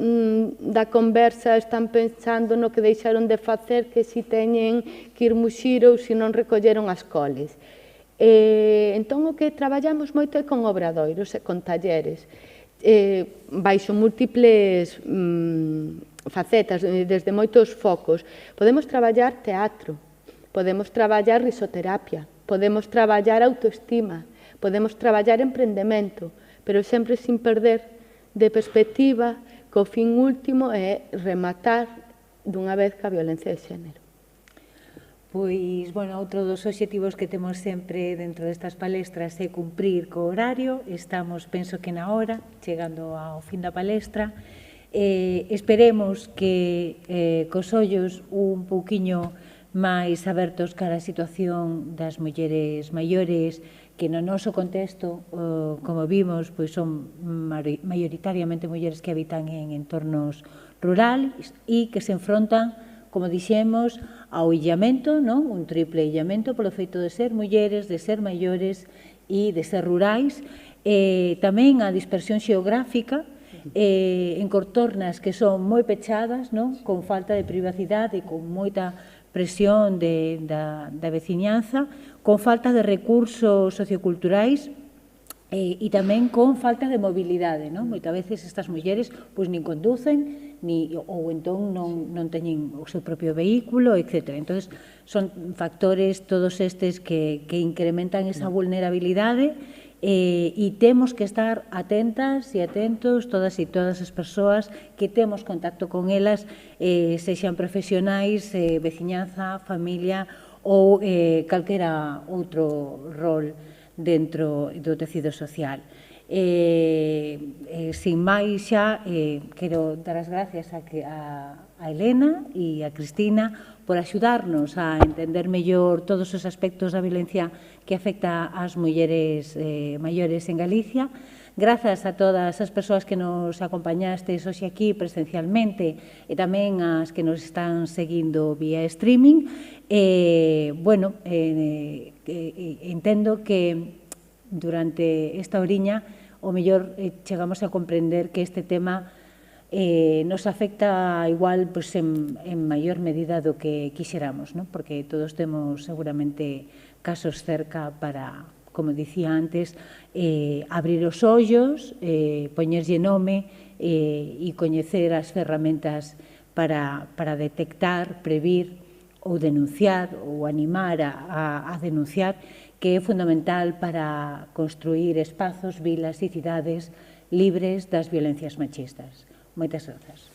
da conversa están pensando no que deixaron de facer, que si teñen que ir muxir ou se non recolleron as coles. Entón, o que traballamos moito é con obradoiros e con talleres, baixo múltiples facetas, desde moitos focos. Podemos traballar teatro, podemos traballar risoterapia, podemos traballar autoestima, podemos traballar emprendemento, pero sempre sin perder de perspectiva que o fin último é rematar dunha vez ca violencia de xénero.
Pois, bueno, outro dos obxectivos que temos sempre dentro destas palestras é cumprir co horario. Estamos, penso que na hora, chegando ao fin da palestra. Esperemos que cos ollos un pouquiño máis abertos cara a situación das mulleres maiores, que no noso contexto, como vimos, pois son maioritariamente mulleres que habitan en entornos rurales e que se enfrontan, como dixemos, ao illamento, non? Un triple illamento polo feito de ser mulleres, de ser maiores e de ser rurais, tamén a dispersión xeográfica, en contornas que son moi pechadas, non? Con falta de privacidade, con moita presión da veciñanza, con falta de recursos socioculturais e tamén con falta de mobilidade, non? Moitas veces estas mulleres pois nin conducen, ou entón non teñen o seu propio vehículo, etc. Entón, son factores todos estes que incrementan esa vulnerabilidade e temos que estar atentas e atentos todas as persoas que temos contacto con elas, sexan profesionais, veciñanza, familia ou calquera outro rol dentro do tecido social. Sin máis xa, quero dar as gracias a Elena e a Cristina por axudarnos a entender mellor todos os aspectos da violencia que afecta ás mulleres maiores en Galicia. Grazas a todas as persoas que nos acompañastes hoxe aquí presencialmente e tamén as que nos están seguindo vía streaming. Entendo que durante esta oriña o mellor chegamos a comprender que este tema nos afecta igual en maior medida do que quixéramos, porque todos temos seguramente casos cerca para, como dicía antes, abrir os ollos, poñerlle nome e coñecer as ferramentas para detectar, previr ou denunciar ou animar a denunciar, que é fundamental para construir espazos, vilas e cidades libres das violencias machistas. Moitas grazas.